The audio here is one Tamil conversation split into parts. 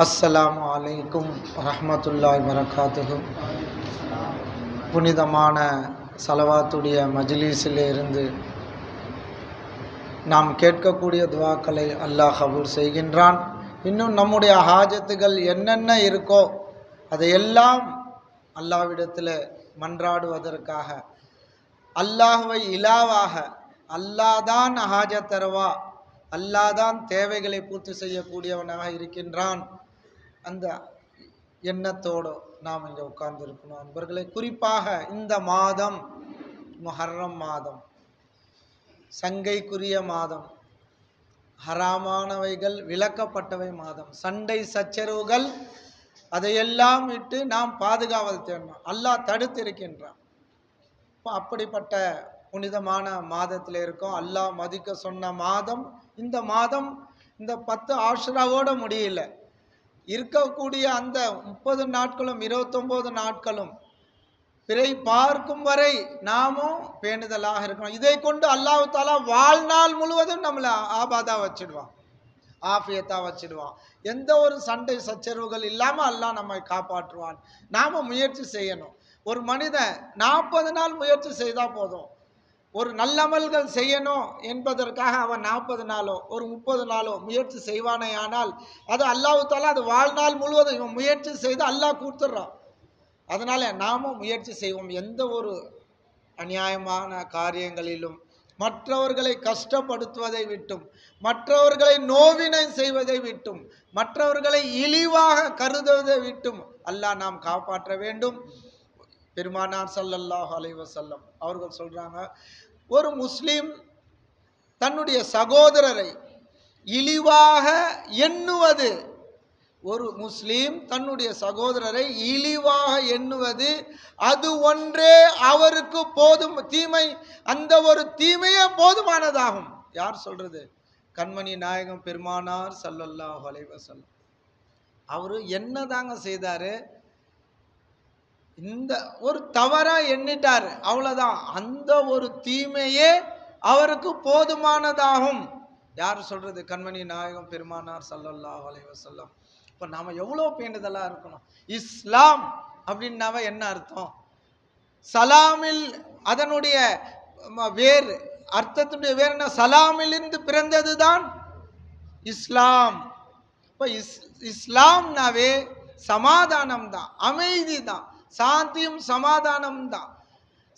அஸ்ஸலாமு அலைக்கும் வரஹ்மத்துல்லாஹி வரகாத்துஹு. புனிதமான சலவாத்துடைய மஜ்லிஸிலே இருந்து நாம் கேட்கக்கூடிய துவாக்களை அல்லாஹ் கபூல் செய்கின்றான். இன்னும் நம்முடைய ஹாஜத்துகள் என்னென்ன இருக்கோ அதையெல்லாம் அல்லாஹ்விடத்தில் மன்றாடுவதற்காக, அல்லாஹ்வை இலாவாக, அல்லாஹ்தான் ஹாஜத் தருவா, அல்லாஹ்தான் தேவைகளை பூர்த்தி செய்யக்கூடியவனாக இருக்கின்றான், அந்த எண்ணத்தோடு நாம் இங்கே உட்கார்ந்துருக்கணும். நண்பர்களே, குறிப்பாக இந்த மாதம் முஹர்ரம் மாதம், சங்கைக்குரிய மாதம், ஹராமானவைகள் விலக்கப்பட்டவை மாதம், சண்டை சச்சரவுகள் அதையெல்லாம் விட்டு நாம் பாதுகாவல் தேடணும். அல்லாஹ் தடுத்திருக்கின்றான். அப்படிப்பட்ட புனிதமான மாதத்தில் இருக்கோம். அல்லாஹ் மதிக்க சொன்ன மாதம் இந்த மாதம். இந்த 10 ஆஷுராவோட முடியல, இருக்கக்கூடிய அந்த 30 நாட்களும் 29 நாட்களும் பிறை பார்க்கும் வரை நாமும் பேணுதலாக இருக்கணும். இதை கொண்டு அல்லாஹ் தாலா வாழ்நாள் முழுவதும் நம்மளை ஆபாதா வச்சிடுவான், ஆஃபியத்தா வச்சிடுவான். எந்த ஒரு சண்டை சச்சரவுகள் இல்லாமல் அல்லாஹ் நம்மை காப்பாற்றுவான். நாம முயற்சி செய்யணும். ஒரு மனிதன் 40 நாள் முயற்சி செய்தால் போதும். ஒரு நல்லமல்கள் செய்யணும் என்பதற்காக அவன் 40 நாளோ ஒரு 30 நாளோ முயற்சி செய்வானே, ஆனால் அது அல்லாஹ் தாலா அது வாழ்நாள் முழுவதும் இவன் முயற்சி செய்து அல்லாஹ் கொடுத்துட்றான். அதனால நாமும் முயற்சி செய்வோம். எந்த ஒரு அநியாயமான காரியங்களிலும், மற்றவர்களை கஷ்டப்படுத்துவதை விட்டும், மற்றவர்களை நோவினை செய்வதை விட்டும், மற்றவர்களை இழிவாக கருதுவதை விட்டும் அல்லாஹ் நாம் காப்பாற்ற வேண்டும். பெருமானார் ஸல்லல்லாஹு அலைஹி வஸல்லம் அவர்கள் சொல்றாங்க, ஒரு முஸ்லிம் தன்னுடைய சகோதரரை இழிவாக எண்ணுவது, ஒரு முஸ்லிம் தன்னுடைய சகோதரரை இழிவாக எண்ணுவது, அது ஒன்றே அவருக்கு போதும் தீமை, அந்த ஒரு தீமையே போதுமானதாகும். யார் சொல்றது? கண்மணி நாயகம் பெருமானார் ஸல்லல்லாஹு அலைஹி வஸல்லம். அவரு என்னதாங்க செய்தாரு? இந்த ஒரு தவறா எண்ணிட்டாரு, அவ்வளவுதான். அந்த ஒரு தீமையே அவருக்கு போதுமானதாகும். யார் சொல்றது? கண்மணி நாயகம் பெருமானார் ஸல்லல்லாஹு அலைஹி வஸல்லம். இப்போ நாம எவ்வளோ பேணுதலா இருக்கணும். இஸ்லாம் அப்படின்னாவ என்ன அர்த்தம்? சலாமில், அதனுடைய வேறு அர்த்தத்தினுடைய வேறு என்ன? சலாமிலிருந்து பிறந்தது தான் இஸ்லாம். இப்போ இஸ்லாம்னாவே சமாதானம் தான், அமைதி தான், சாந்தியும் சமாதானம் தான்.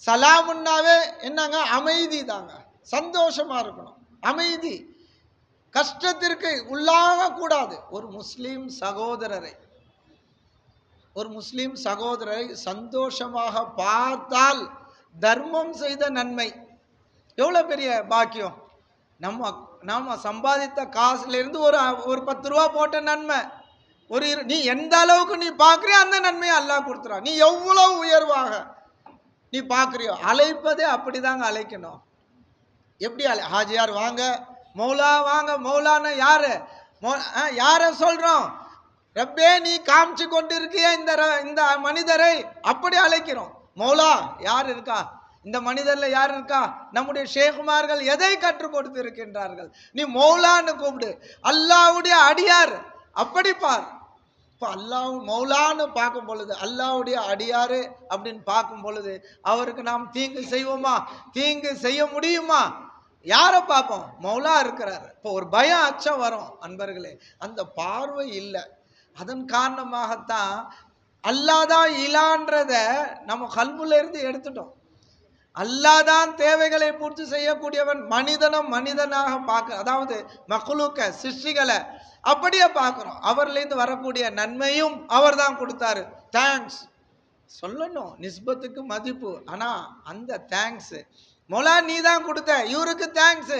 சலாமுன்னாவே என்னங்க? அமைதி தாங்க, சந்தோஷமா இருக்கணும், அமைதி, கஷ்டத்திற்கு உள்ளாக கூடாது. ஒரு முஸ்லிம் சகோதரரை சந்தோஷமாக பார்த்தால் தர்மம் செய்த நன்மை. எவ்வளோ பெரிய பாக்கியம்! நம்ம சம்பாதித்த காசுல இருந்து ஒரு 10 ரூபா போட்ட நன்மை, நீ எந்த அளவுக்கு நீ பார்க்குறியோ அந்த நன்மையை அல்லாஹ் கொடுத்துறா. நீ எவ்வளவு உயர்வாக நீ பார்க்குறியோ, அழைப்பதே அப்படிதாங்க அழைக்கணும். எப்படி ஹாஜியார் வாங்க, மௌலா வாங்க. மௌலான யாரு? யார சொல்றோம்? ரப்பே நீ காமிச்சு கொண்டு இருக்கிய இந்த மனிதரை, அப்படி அழைக்கிறோம். மௌலா யார் இருக்கா? இந்த மனிதர்ல யார் இருக்கா? நம்முடைய ஷேகுமார்கள் எதை கற்றுக் கொடுத்து இருக்கின்றார்கள்? நீ மௌலான்னு கூப்பிடு. அல்லாஹ்வுடைய அடியார் அப்படி பார். இப்போ அல்லாஹ் மௌலான்னு பார்க்கும் பொழுது, அல்லாஹ்வுடைய அடியாரு அப்படின்னு பார்க்கும் பொழுது அவருக்கு நாம் தீங்கு செய்வோமா? தீங்கு செய்ய முடியுமா? யாரை பார்ப்போம்? மௌலா இருக்கிறார். இப்போ ஒரு பயம், அச்சம் வரும் அன்பர்களே. அந்த பார்வை இல்லை. அதன் காரணமாகத்தான் அல்லாஹ்தான் இலான்றத நம்ம கல்புல இருந்து எடுத்துட்டோம். அல்லாஹ்தான் தேவைகளை பூர்த்தி செய்யக்கூடியவன். மனிதனாக பார்க்க, அதாவது மக்லூக்க சிருஷ்டிகளை அப்படியே பார்க்குறோம். அவர்லேருந்து வரக்கூடிய நன்மையும் அவர் தான் கொடுத்தாரு. தேங்க்ஸ் சொல்லணும், நிஸ்பத்துக்கு மதிப்பு. ஆனால் அந்த தேங்க்ஸ் மொலா நீ தான் கொடுத்த, இவருக்கு தேங்க்ஸ்.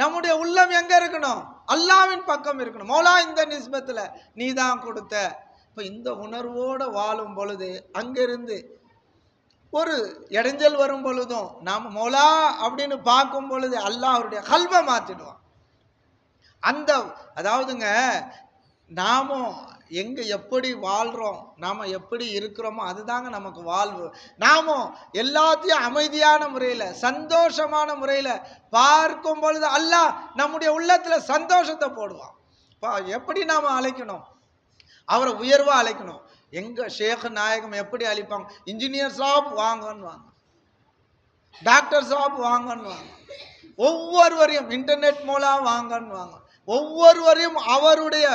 நம்முடைய உள்ளம் எங்கே இருக்கணும்? அல்லாஹ்வின் பக்கம் இருக்கணும். மௌலா இந்த நிஸ்பத்தில் நீ தான் கொடுத்த. இப்போ இந்த உணர்வோடு வாழும் பொழுது, அங்கிருந்து ஒரு இடைஞ்சல் வரும் பொழுதும் நாம் மௌலா அப்படின்னு பார்க்கும் பொழுது அல்லாஹ் அவருடைய கல்வை மாற்றிடுவான். அதாவதுங்க, நாமும் எங்க எப்படி வாழ்றோம், நாம எப்படி இருக்கிறோமோ அதுதாங்க நமக்கு வாழ்வு. நாமும் எல்லாத்தையும் அமைதியான முறையில், சந்தோஷமான முறையில் பார்க்கும் பொழுது அல்லாஹ் நம்முடைய உள்ளத்துல சந்தோஷத்தை போடுவான். எப்படி நாம அழைக்கணும்? அவரை உயர்வா அழைக்கணும். எங்க ஷேக் நாயகம் எப்படி அழைப்பாங்க? இன்ஜினியர் சாப் வாங்கன்னு வாங்க, டாக்டர் சாப் வாங்கன்னு வாங்க, ஒவ்வொருவரையும் இன்டர்நெட் மூலம் வாங்கன்னு வாங்க, ஒவ்வொருவரையும் அவருடைய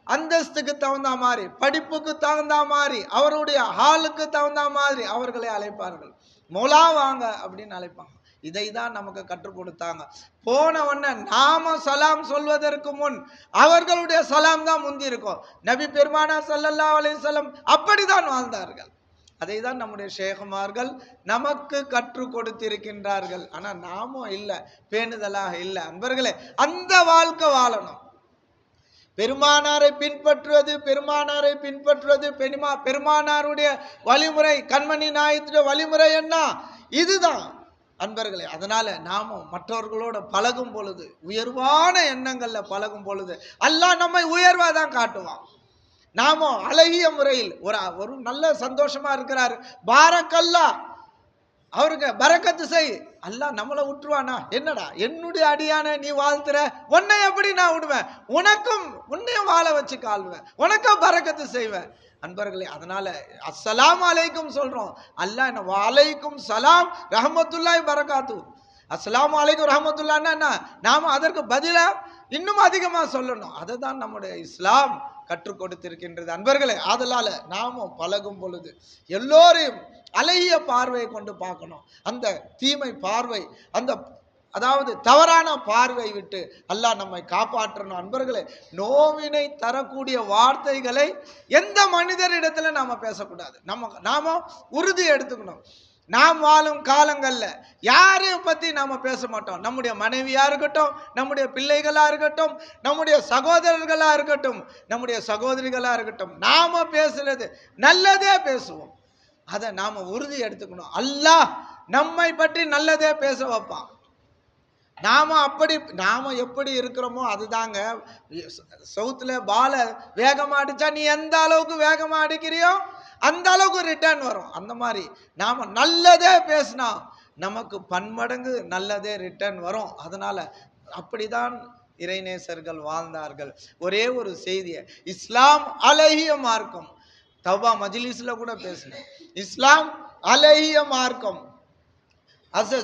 அந்தஸ்துக்கு தகுந்த மாதிரி, படிப்புக்கு தகுந்த மாதிரி, அவருடைய ஹாலுக்கு தகுந்த மாதிரி அவர்களை அழைப்பார்கள். மொலா வாங்க அப்படின்னு அழைப்பாங்க. இதை தான் நமக்கு கற்றுக் கொடுத்தாங்க. போன உடனே நாம சலாம் சொல்வதற்கு முன் அவர்களுடைய சலாம் தான் முந்தி இருக்கும். நபி பெருமானார் ஸல்லல்லாஹு அலைஹி வஸல்லம் அப்படிதான் வாழ்ந்தார்கள். அதை தான் நம்முடைய ஷேகுமார்கள் நமக்கு கற்றுக் கொடுத்திருக்கின்றார்கள். ஆனா நாமும் இல்லை, பேணுதலாக இல்லை. அன்பர்களே, அந்த வாழ்க்கை வாழணும். பெருமானாரை பின்பற்றுவது, பெருமானாரை பின்பற்றுவது, பெருமானாருடைய வழிமுறை, கண்மணி நாயத்துடைய வழிமுறை என்ன? இதுதான் அன்பர்களே. அதனால நாமும் மற்றவர்களோட பழகும் பொழுது, உயர்வான எண்ணங்கள்ல பழகும் பொழுது அல்லாஹ் நம்மை உயர்வா தான் காட்டுவான். நாம அழகிய முறையில் ஒரு நல்ல சந்தோஷமா இருக்கிறாரு, பாரக்கல்லா, அவருக்கு பரக்கத்து செய், அல்லாஹ் நம்மளை விட்டுருவானா? என்னடா என்னுடைய அடியான நீ வாழ்த்துற, உன்னை எப்படி நான் விடுவேன்? உன்னையும் வாழ வச்சு கால்வேன், உனக்கும் பரக்கத்து செய்வேன். அன்பர்களே, அதனால அஸ்ஸலாமு அலைக்கும் சொல்றோம். அல்லாஹ் என்ன வலைக்கும் சலாம் ரஹமத்துல்லாஹி பரக்காத்து. அஸ்ஸலாமு அலைக்கும் ரஹமத்துல்லாஹ்னா என்ன? நாம அதற்கு பதிலா இன்னும் அதிகமா சொல்லணும். அதை தான் நம்முடைய இஸ்லாம் கற்றுக் கொடுத்திருக்கின்றது. அன்பர்களே, ஆதலால நாமும் பழகும் பொழுது எல்லோரையும் அழகிய பார்வையை கொண்டு பார்க்கணும். அந்த தீமை பார்வை, அதாவது தவறான பார்வை விட்டு அல்லாஹ் நம்மை காப்பாற்றணும். அன்பர்களே, நோவினை தரக்கூடிய வார்த்தைகளை எந்த மனிதரிடத்துல நாம பேசக்கூடாது. நாம உறுதி எடுத்துக்கணும். நாம் வாழும் காலங்கள்ல யாரையும் பத்தி நாம பேச மாட்டோம். நம்முடைய மனைவியா இருக்கட்டும், நம்முடைய பிள்ளைகளா இருக்கட்டும், நம்முடைய சகோதரர்களா இருக்கட்டும், நம்முடைய சகோதரிகளா இருக்கட்டும், நாம பேசுறது நல்லதே பேசுவோம். அதை நாம உறுதி எடுத்துக்கணும். அல்லாஹ் நம்மை பற்றி நல்லதே பேச வைப்பான். நாம எப்படி இருக்கிறோமோ அதுதாங்க. சவுத்துல பால வேகமா அடிச்சா நீ எந்த அளவுக்கு வேகமா அடிக்கிறியோ அந்த அளவுக்கு ரிட்டர்ன் வரும். அந்த மாதிரி நாம நல்லதே பேசினா நமக்கு பன்மடங்கு நல்லதே ரிட்டர்ன் வரும். அதனால அப்படிதான் இறைநேசர்கள் வாழ்ந்தார்கள். ஒரே ஒரு செய்தியை, இஸ்லாம் அழகிய மார்க்கம். தவ்வா மஜ்லிஸ்ல கூட பேசினேன். இஸ்லாம் அழகிய மார்க்கம்.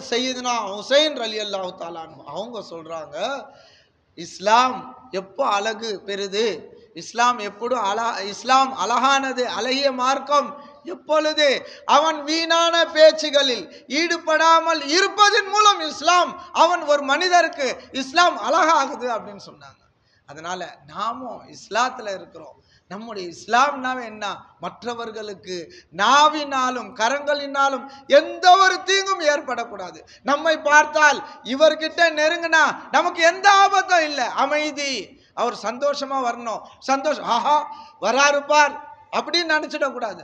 சையதுனா ஹுசைன் ரலியல்லாஹு தஆலா அன்ஹு அவங்க சொல்றாங்க, இஸ்லாம் எப்போ அழகு பெறுது, இஸ்லாம் அழகானது, அழகிய மார்க்கம் எப்பொழுது அவன் வீணான பேச்சுகளில் ஈடுபடாமல் இருப்பதன் மூலம் அவன் ஒரு மனிதருக்கு இஸ்லாம் அழகாகுது அப்படின்னு சொன்னாங்க. அதனால நாமும் இஸ்லாத்துல இருக்கிறோம். நம்முடைய இஸ்லாம்னாவே என்ன? மற்றவர்களுக்கு நாவினாலும் கரங்களினாலும் எந்த ஒரு தீங்கும் ஏற்படக்கூடாது. நம்மை பார்த்தால் இவர்கிட்ட நெருங்கினா நமக்கு எந்த ஆபத்தும் இல்லை, அமைதி. அவர் சந்தோஷமா வரணும். சந்தோஷம், ஆஹா வராரு பார் அப்படின்னு நினைச்சிடக்கூடாது.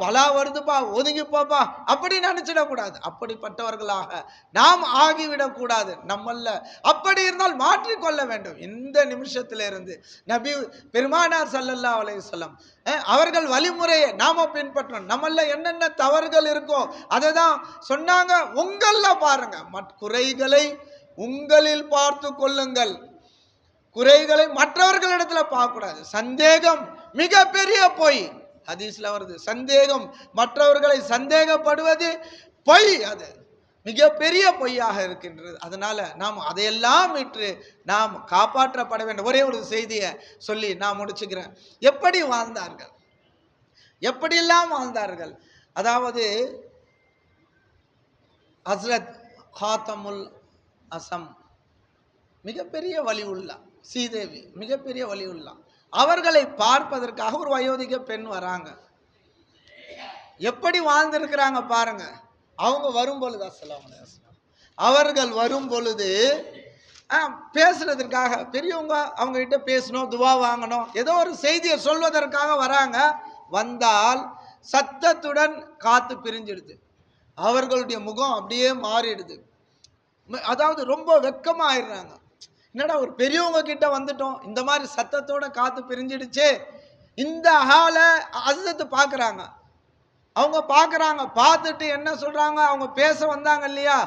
பலா வருதுப்பா ஒதுங்கி போப்பா அப்படி நினைச்சிடக்கூடாது. அப்படிப்பட்டவர்களாக நாம் ஆகிவிடக்கூடாது. நம்மள அப்படி இருந்தால் மாற்றிக்கொள்ள வேண்டும். இந்த நிமிஷத்திலிருந்து நபி பெருமானார் ஸல்லல்லாஹு அலைஹி வஸல்லம் அவர்கள் வழிமுறையை நாம பின்பற்றணும். நம்மள என்னென்ன தவறுகள் இருக்கோ அதை தான் சொன்னாங்க. உங்கள பாருங்க, குறைகளை உங்களில் பார்த்து கொள்ளுங்கள், குறைகளை மற்றவர்களிடத்துல பார்க்க கூடாது. சந்தேகம் மிகப்பெரிய பொய். ஹதீஸ்ல வருது, சந்தேகம், மற்றவர்களை சந்தேகப்படுவது பொய், அது மிகப்பெரிய பொய்யாக இருக்கின்றது. அதனால நாம் அதையெல்லாம் விட்டு நாம் காப்பாற்றப்பட வேண்டும். ஒரே ஒரு செய்தியை சொல்லி நான் முடிச்சுக்கிறேன். எப்படி வாழ்ந்தார்கள், எப்படியெல்லாம் வாழ்ந்தார்கள்? அதாவது ஹஸ்ரத் ஹாத்தமுல் அசம் மிகப்பெரிய வலி உள்ளா, ஸ்ரீதேவி மிகப்பெரிய வலி உள்ளா, அவர்களை பார்ப்பதற்காக ஒரு வயோதிக பெண் வராங்க. எப்படி வாழ்ந்திருக்கிறாங்க பாருங்க. அவங்க வரும் பொழுது, அவர்கள் வரும் பொழுது பேசுறதற்காக, பெரியவங்க அவங்க கிட்ட பேசணும், துவா வாங்கணும், ஏதோ ஒரு செய்தியை சொல்வதற்காக வராங்க. வந்தால் சத்தத்துடன் காத்து பிரிஞ்சிடுது, அவர்களுடைய முகம் அப்படியே மாறிடுது. அதாவது ரொம்ப வெக்கமாயிடுறாங்க. என்னடா ஒரு பெரியவங்க கிட்ட வந்துட்டோம், இந்த மாதிரி சத்தத்தோட காத்து பிரிஞ்சிடுச்சு. இந்த ஹாலை ஹஸ்ரத் பார்க்குறாங்க. அவங்க பார்க்குறாங்க, பார்த்துட்டு என்ன சொல்றாங்க, அவங்க பேச வந்தாங்க இல்லையா,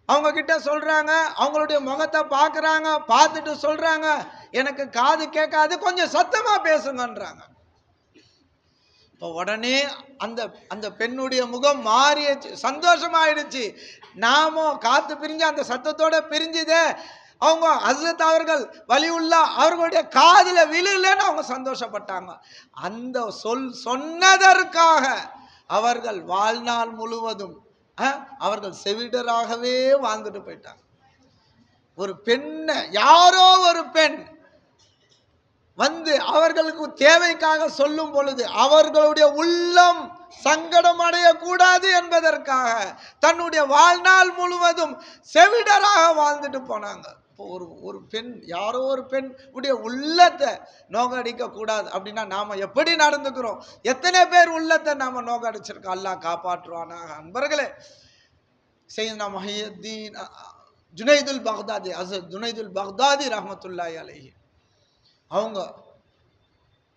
அவங்க கிட்ட சொல்றாங்க, அவங்களுடைய முகத்தை பார்க்குறாங்க, பார்த்துட்டு சொல்றாங்க, எனக்கு காது கேட்காது, கொஞ்சம் சத்தமா பேசுங்கன்றாங்க. இப்போ உடனே அந்த அந்த பெண்ணுடைய முகம் மாறிடுச்சு, சந்தோஷமாயிடுச்சு. நாமோ காத்து பிரிஞ்சு அந்த சத்தத்தோட பிரிஞ்சுதே, அவங்க ஹஸ்ரத் அவர்கள் வலியுல்லா அவர்களுடைய காதுல விழுலன்னு அவங்க சந்தோஷப்பட்டாங்க. அந்த சொன்னதற்காக அவர்கள் வாழ்நாள் முழுவதும் அவர்கள் செவிடராகவே வாழ்ந்துட்டு போயிட்டாங்க. ஒரு பெண்ணை யாரோ ஒரு பெண் வந்து அவர்களுக்கு தேவைக்காக சொல்லும் பொழுது அவர்களுடைய உள்ளம் சங்கடம் அடையக்கூடாது என்பதற்காக தன்னுடைய வாழ்நாள் முழுவதும் செவிடராக வாழ்ந்துட்டு போனாங்க. ஒரு பெண், யாரோ ஒரு பெண் உடைய உள்ளத்தை நோகடிக்க கூடாது அப்படின்னா நாம எப்படி நடந்துக்கிறோம்? எத்தனை பேர் உள்ளத்தை நாம நோகடிச்சிருக்கோம்? அல்லாஹ் காப்பாற்றுவானாக. அன்பர்களே, சையதுனா முஹையத்தீன் ஜுனைதுல் பக்தாதி, ஹஸரத் ஜுனைதுல் பக்தாதி ரஹ்மத்துல்லாஹி அலைஹி அவங்க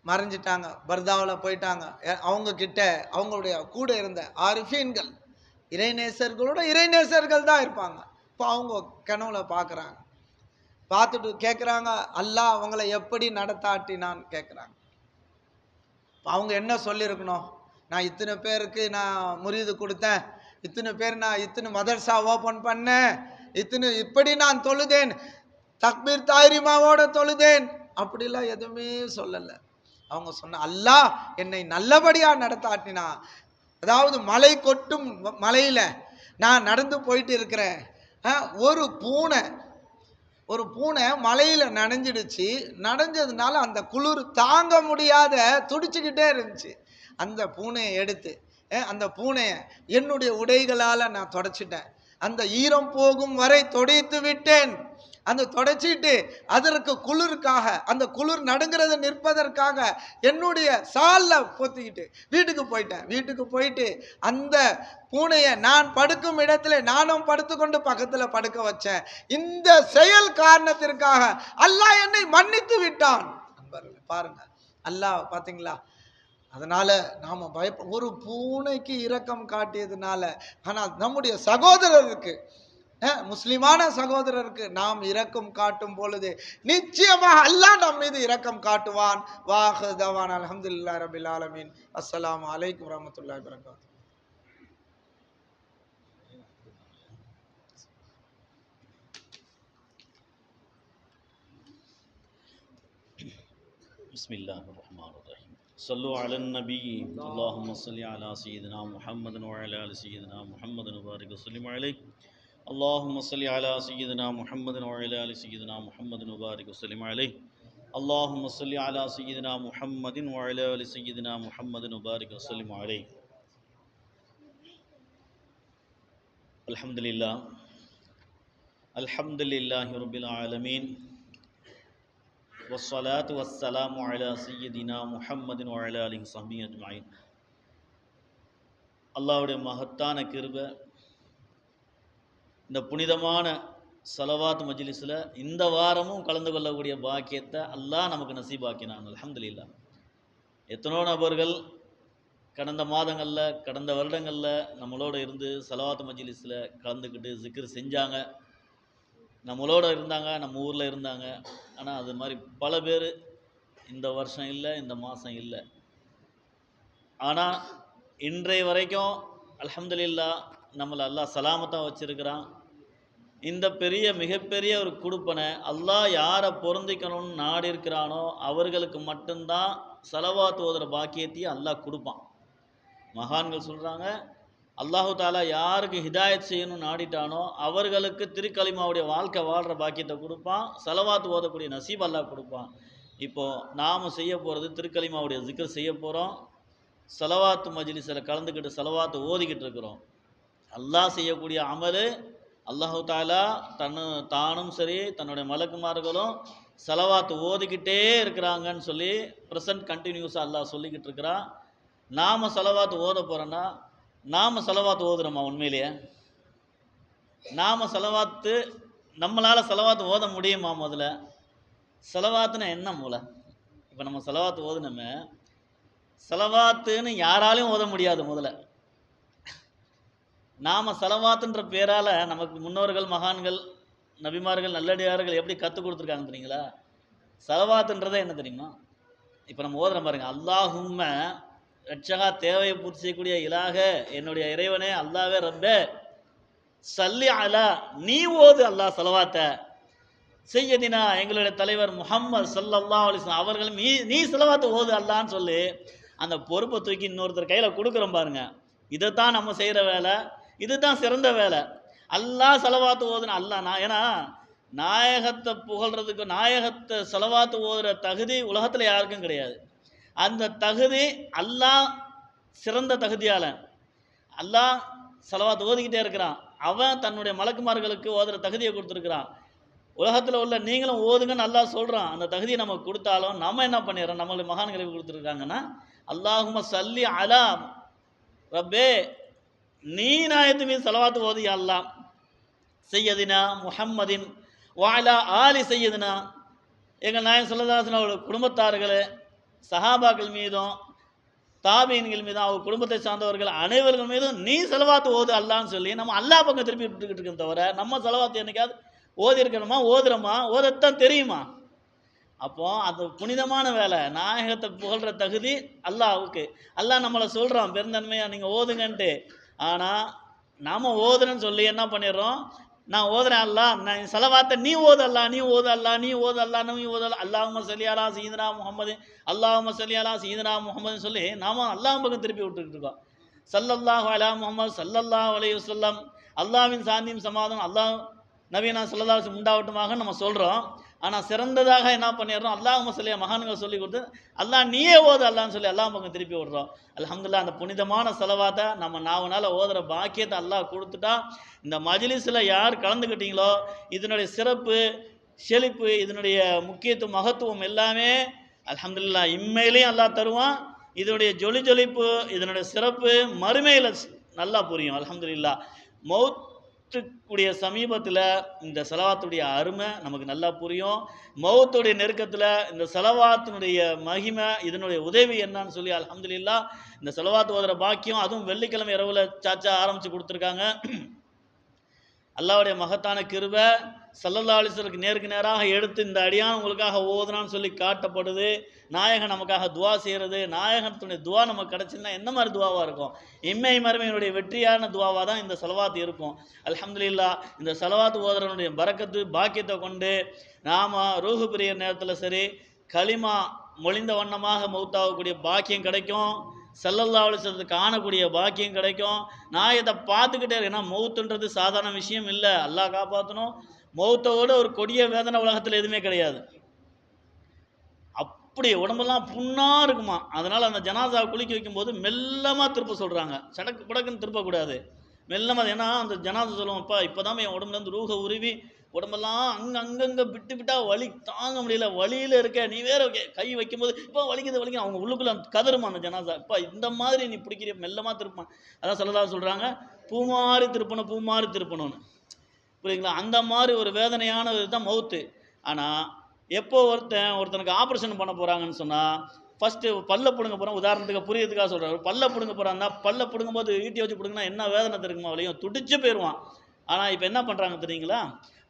மறைஞ்சிட்டாங்க, பர்தாவில் போயிட்டாங்க. அவங்க கிட்ட அவங்களுடைய கூட இருந்த ஆரிஃபீன்கள், இறைநேசர்களோட இறைநேசர்கள் தான் இருப்பாங்க. இப்போ அவங்க கனவுல பார்க்குறாங்க, பார்த்துட்டு கேட்குறாங்க, அல்லாஹ் அவங்கள எப்படி நடத்தாட்டினான்னு கேட்குறாங்க. அவங்க என்ன சொல்லியிருக்கணும்? நான் இத்தனை பேருக்கு நான் முரீது கொடுத்தேன், இத்தனை பேர் நான் இத்தனை மதர்சா ஓப்பன் பண்ணேன், இப்படி நான் தொழுதேன், தக்பீர் தாரிமாவோட தொழுதேன், அப்படிலாம் எதுவுமே சொல்லலை. அவங்க சொன்ன அல்லாஹ் என்னை நல்லபடியா நடத்தாட்டினா. அதாவது மலை கொட்டும் மலையில நான் நடந்து போயிட்டு இருக்கிறேன், ஒரு பூனை மலையில நனைஞ்சிடுச்சு. நனைஞ்சதுனால அந்த குளிர் தாங்க முடியாத துடிச்சுக்கிட்டே இருந்துச்சு. அந்த பூனையை எடுத்து அந்த பூனையை என்னுடைய உடைகளால் நான் தொடச்சிட்டேன். அந்த ஈரம் போகும் வரை துடைத்து விட்டேன். அந்த தொடச்சிட்டு அதற்கு குளிருக்காக, அந்த குளிர் நடுங்கிறது நிற்பதற்காக என்னுடைய சாலில் பொத்திக்கிட்டு வீட்டுக்கு போயிட்டேன். வீட்டுக்கு போயிட்டு அந்த பூனையை நான் படுக்கும் இடத்துல நானும் படுத்துக்கொண்டு பக்கத்தில் படுக்க வச்சேன். இந்த செயல் காரணத்திற்காக அல்லாஹ் என்னை மன்னித்து விட்டான். பாருங்க, அல்லாஹ் பார்த்தீங்களா? அதனால நாம ஒரு பூனைக்கு இரக்கம் காட்டியதுனால, ஆனால் நம்முடைய சகோதரருக்கு, முஸ்லிமான சகோதரருக்கு நாம் இரக்கம் காட்டும் பொழுது நிச்சயமாக அல்லாஹ் நம் மீது இரக்கம் காட்டுவான். வாஹு தவான் அல்ஹம்துலில்லாஹி ரப்பில் ஆலமீன். அஸ்ஸலாமு அலைக்கும் வரஹ்மத்துல்லாஹி வபரகாத்துஹு. பிஸ்மில்லாஹிர் ரஹ்மானிர் ரஹீம். ஸல்லு அலன் நபி. அல்லாஹும்ம ஸல்லி அலா சய்யிதினா முஹம்மதின் வ அலா ஆலி சய்யிதினா முஹம்மதின் வபாரிக் வஸல்லிம் அலைஹி. اللهم صل على سيدنا محمد وعلى آل سيدنا محمد وبارك وسلم عليه. اللهم صل على سيدنا محمد وعلى آل سيدنا محمد وبارك وسلم عليه. الحمد لله رب العالمين والصلاة والسلام على سيدنا محمد وعلى آله وصحبه أجمعين. அல்லாஹ்வுடைய மகத்தான கிருபை, இந்த புனிதமான ஸலவாத் மஜ்லிஸில் இந்த வாரமும் கலந்து கொள்ளக்கூடிய பாக்கியத்தை அல்லாஹ் நமக்கு நசீபாக்கினான். அல்ஹம்துலில்லாஹ். எத்தனோ நபர்கள் கடந்த மாதங்களில், கடந்த வருடங்களில் நம்மளோட இருந்து ஸலவாத் மஜ்லிஸில் கலந்துக்கிட்டு ஜிக்ர் செஞ்சாங்க, நம்மளோட இருந்தாங்க, நம்ம ஊரில் இருந்தாங்க. ஆனால் அது மாதிரி பல பேர் இந்த வருஷம் இல்லை, இந்த மாதம் இல்லை. ஆனால் இன்றைய வரைக்கும் அல்ஹம்துலில்லாஹ் நம்மளை அல்லாஹ் சலாமத்தாக வச்சுருக்கிறான். இந்த மிகப்பெரிய ஒரு கொடுப்பனை அல்லாஹ் யாரை பொருந்திக்கணும்னு நாடி இருக்கிறானோ அவர்களுக்கு மட்டும்தான் ஸலவாத் ஓதுற பாக்கியத்தையே அல்லாஹ் கொடுப்பான். மகான்கள் சொல்கிறாங்க, அல்லாஹு தாலா யாருக்கு ஹிதாயத் செய்யணும்னு நாடிட்டானோ அவர்களுக்கு திருக்கலிமாவுடைய வாழ்க்கை வாழ்கிற பாக்கியத்தை கொடுப்பான், ஸலவாத் ஓதக்கூடிய நசீப் அல்லாஹ் கொடுப்பான். இப்போது நாம் செய்ய போகிறது திருக்கலிமாவுடைய ஜிக்ர் செய்ய போகிறோம். ஸலவாத் மஜ்லிஸில் கலந்துக்கிட்டு ஸலவாத் ஓதிக்கிட்டு இருக்கிறோம். அல்லாஹ் செய்யக்கூடிய அமலு, அல்லாஹு தாலா தானும் சரி தன்னுடைய மலக்குமார்களும் ஸலவாத் ஓதிக்கிட்டே இருக்கிறாங்கன்னு சொல்லி ப்ரெசன்ட் கண்டினியூஸாக அல்லாஹ் சொல்லிக்கிட்டு இருக்கிறான். நாம் ஸலவாத் ஓத போகிறோன்னா, நாம் ஸலவாத் ஓதுறோமா? உண்மையிலேயே நாம் ஸலவாத்து, நம்மளால் ஸலவாத் ஓத முடியுமா? முதல்ல ஸலவாத்துன்னா என்ன மூலை? இப்போ நம்ம ஸலவாத் ஓதுனோமே, ஸலவாத்துன்னு யாராலையும் ஓத முடியாது. முதல்ல நாம் ஸலவாத்துன்ற பேரால் நமக்கு முன்னோர்கள், மகான்கள், நபிமார்கள், நல்லடியார்கள் எப்படி கற்றுக் கொடுத்துருக்காங்க தெரியுங்களா? ஸலவாத்துன்றதே என்ன தெரியுமா? இப்போ நம்ம ஓதுற பாருங்க, அல்லாஹும்ம ரட்சகா தேவையை பூர்த்தி செய்யக்கூடிய இலாக என்னுடைய இறைவனே அல்லாவே ரப்பே சல்லி அலா நீ ஓது அல்லாஹ் ஸலவாத்த செய்யதினா எங்களுடைய தலைவர் முஹம்மது ஸல்லல்லாஹு அலைஹி வஸல்லம் அவர்கள் நீ ஸலவாத்து ஓது அல்லான்னு சொல்லி அந்த பொறுப்பை தூக்கி இன்னொருத்தர் கையில் கொடுக்குறோம் பாருங்க. இதைத்தான் நம்ம செய்கிற வேலை, இதுதான் சிறந்த வேலை. அல்லாஹ் ஸலவாத்து ஓதுன்னு அல்லாஹ் ஏன்னா நாயகத்தை புகழ்றதுக்கு நாயகத்தை ஸலவாத்து ஓதுற தகுதி உலகத்தில் யாருக்கும் கிடையாது. அந்த தகுதி அல்லாஹ் சிறந்த தகுதியாளன். அல்லாஹ் ஸலவாத்து ஓதிக்கிட்டே இருக்கிறான். அவன் தன்னுடைய மலக்குமார்களுக்கு ஓதுற தகுதியை கொடுத்துருக்கிறான். உலகத்தில் உள்ள நீங்களும் ஓதுங்கன்னு அல்லாஹ் சொல்கிறான். அந்த தகுதியை நமக்கு கொடுத்தாலும் நம்ம என்ன பண்ணிடுறோம்? நம்மளுடைய மகான்களுக்கு கொடுத்துருக்காங்கன்னா அல்லாஹும்ம சல்லி அலா ரப்பே நீ நாயத்து மீது ஸலவாத்து ஓது யா அல்லாஹ் சையதினா முஹம்மதின் வஅலா ஆலி சையதினா எங்கள் நாயகம் ஸல்லல்லாஹு அலைஹி வஸல்லம் அவருடைய குடும்பத்தார்கள் சஹாபாக்கள் மீதும் தாபீன்கள் மீதும் அவங்க குடும்பத்தை சார்ந்தவர்கள் அனைவர்கள் மீதும் நீ ஸலவாத்து ஓது அல்லான்னு சொல்லி நம்ம அல்லாஹ் பக்கம் திருப்பி விட்டுக்கிட்டு இருக்கோம். தவிர நம்ம ஸலவாத்து என்னைக்காவது ஓதி இருக்கணுமா? ஓதுறோமா? ஓதத்தான் தெரியுமா? அப்போ அது புனிதமான வேலை. நாயகத்தை புகழ்கிற தகுதி அல்லாஹ்வுக்கு. அல்லாஹ் நம்மளை சொல்கிறான் பெருந்தன்மையாக நீங்கள் ஓதுங்கன்ட்டு. ஆனால் நாம் ஓதுறேன்னு சொல்லி என்ன பண்ணிடுறோம்? நான் ஓதுறேன் அல்லாஹ், நான் ஸலவாத்தை நீ ஓது அல்லாஹ், நீ ஓது அல்லாஹ், நீ ஓது அல்லாஹ், நீ ஓது அல்லாஹ், அல்லாஹும்ம ஸல்லி அலா சய்யிதினா முஹம்மது, அல்லாஹும்ம ஸல்லி அலா சய்யிதினா முஹம்மதுன்னு சொல்லி நாம அல்லாஹ் பக்கம் திருப்பி விட்டுக்கிட்டு இருக்கோம். ஸல்லல்லாஹு அலா முஹம்மது ஸல்லல்லாஹு அலைஹி வஸல்லம் அல்லாஹ்வின் சாந்தியும் சமாதானம் அல்லாஹ் நபினா ஸல்லல்லாஹு அலைஹி வஸல்லம் உண்டாகட்டுமாக நம்ம சொல்கிறோம். ஆனால் சிறந்ததாக என்ன பண்ணிடுறோம்? அல்லாஹும்ம ஸல்லி மகான்கள் சொல்லி கொடுத்து அல்லாஹ் நீயே ஓது அல்லான்னு சொல்லி அல்லாஹ் பக்கம் திருப்பி விடுறோம். அல்ஹம்துலில்லாஹ் அந்த புனிதமான ஸலவாத்தை நம்ம நாவனால ஓதுற பாக்கியத்தை அல்லாஹ் கொடுத்துட்டா இந்த மஜ்லிஸில் யார் கலந்துக்கிட்டீங்களோ இதனுடைய சிறப்பு செழிப்பு இதனுடைய முக்கியத்துவம் மகத்துவம் எல்லாமே அல்ஹம்துலில்லாஹ் இம்மையிலையும் அல்லாஹ் தருவான். இதனுடைய ஜொலிப்பு இதனுடைய சிறப்பு மறுமையில் நல்லா புரியும். அல்ஹம்துலில்லாஹ் மௌத்துக்குடைய சமீபத்தில் இந்த ஸலவாத்துடைய அருமை நமக்கு நல்லா புரியும். மௌத்துடைய நெருக்கத்தில் இந்த ஸலவாத்தினுடைய மகிமை இதனுடைய உதவி என்னன்னு சொல்லி அல்ஹம்துலில்லாஹ் இந்த ஸலவாத்து ஓதுற பாக்கியம் அதுவும் வெள்ளிக்கிழமை இரவுல சாச்சா ஆரம்பித்து கொடுத்துருக்காங்க. அல்லாஹ்வுடைய மகத்தான கிருபை ஸல்லல்லாஹு அலைஹி வஸல்லம் நேருக்கு நேராக எடுத்து இந்த அடியான் உங்களுக்காக ஓதுனான்னு சொல்லி காட்டப்படுது. நாயகன் நமக்காக துவா செய்கிறது. நாயகத்துடைய துவா நமக்கு கிடச்சுன்னா என்ன மாதிரி துவாவாக இருக்கும்? இம்மை மறுமையினுடைய வெற்றியான துவாவாக தான் இந்த ஸலவாத் இருக்கும். அல்ஹம்துலில்லாஹ் இந்த ஸலவாத் ஓதுறனுடைய பரக்கத்து பாக்கியத்தை கொண்டு நாம் ரூஹு பிரிய நேரத்தில் சரி களிமா மொழிந்த வண்ணமாக மௌத்தாகக்கூடிய பாக்கியம் கிடைக்கும். ஸல்லல்லாஹு அலைஹி வஸல்லம் காணக்கூடிய பாக்கியம் கிடைக்கும். நாயகத்தை பார்த்துக்கிட்டே இருக்கு. ஏன்னா மௌத்துன்றது சாதாரண விஷயம் இல்லை. அல்லாஹ் காப்பாற்றணும். மௌத்தோட ஒரு கொடிய வேதனை உலகத்தில் எதுவுமே கிடையாது. அப்படி உடம்பெல்லாம் புண்ணாக இருக்குமா. அதனால் அந்த ஜனாசாவை குளிக்க வைக்கும்போது மெல்லமாக திருப்ப சொல்கிறாங்க. சடக்கு புடக்குன்னு திருப்பக்கூடாது, மெல்லமாக. ஏன்னா அந்த ஜனாசா சொல்லுவோம்ப்பா இப்போ தான் என் உடம்புலேருந்து ரூஹை உருவி உடம்பெல்லாம் அங்கங்கே விட்டா வலி தாங்க முடியல, வலியில் இருக்க நீ வேற கை வைக்கும்போது இப்போ வலிக்குது அவங்க உள்ளுக்குள்ள கதறுமா அந்த ஜனாசா. இப்போ இந்த மாதிரி நீ பிடிக்கிற மெல்லமாக திருப்பான். அதான் ஸல்லல்லாஹு சொல்கிறாங்க பூமாரி திருப்பணும்னு. புரியுங்களா? அந்த மாதிரி ஒரு வேதனையான இதுதான் மௌத்து. ஆனால் எப்போ ஒருத்தனுக்கு ஆப்ரேஷன் பண்ண போகிறாங்கன்னு சொன்னால் ஃபஸ்ட்டு பல்ல பிடுங்க போகிறோம். உதாரணத்துக்கு புரியறதுக்காக சொல்கிறார். பல்ல பிடுங்க போகிறான்னா பல்ல பிடுங்கும்போது ஈட்டி வச்சு பிடுங்கினா என்ன வேதனை தெரியுமா? வலியும் துடிச்சு போயிடுவான். ஆனால் இப்போ என்ன பண்ணுறாங்க தெரியுங்களா?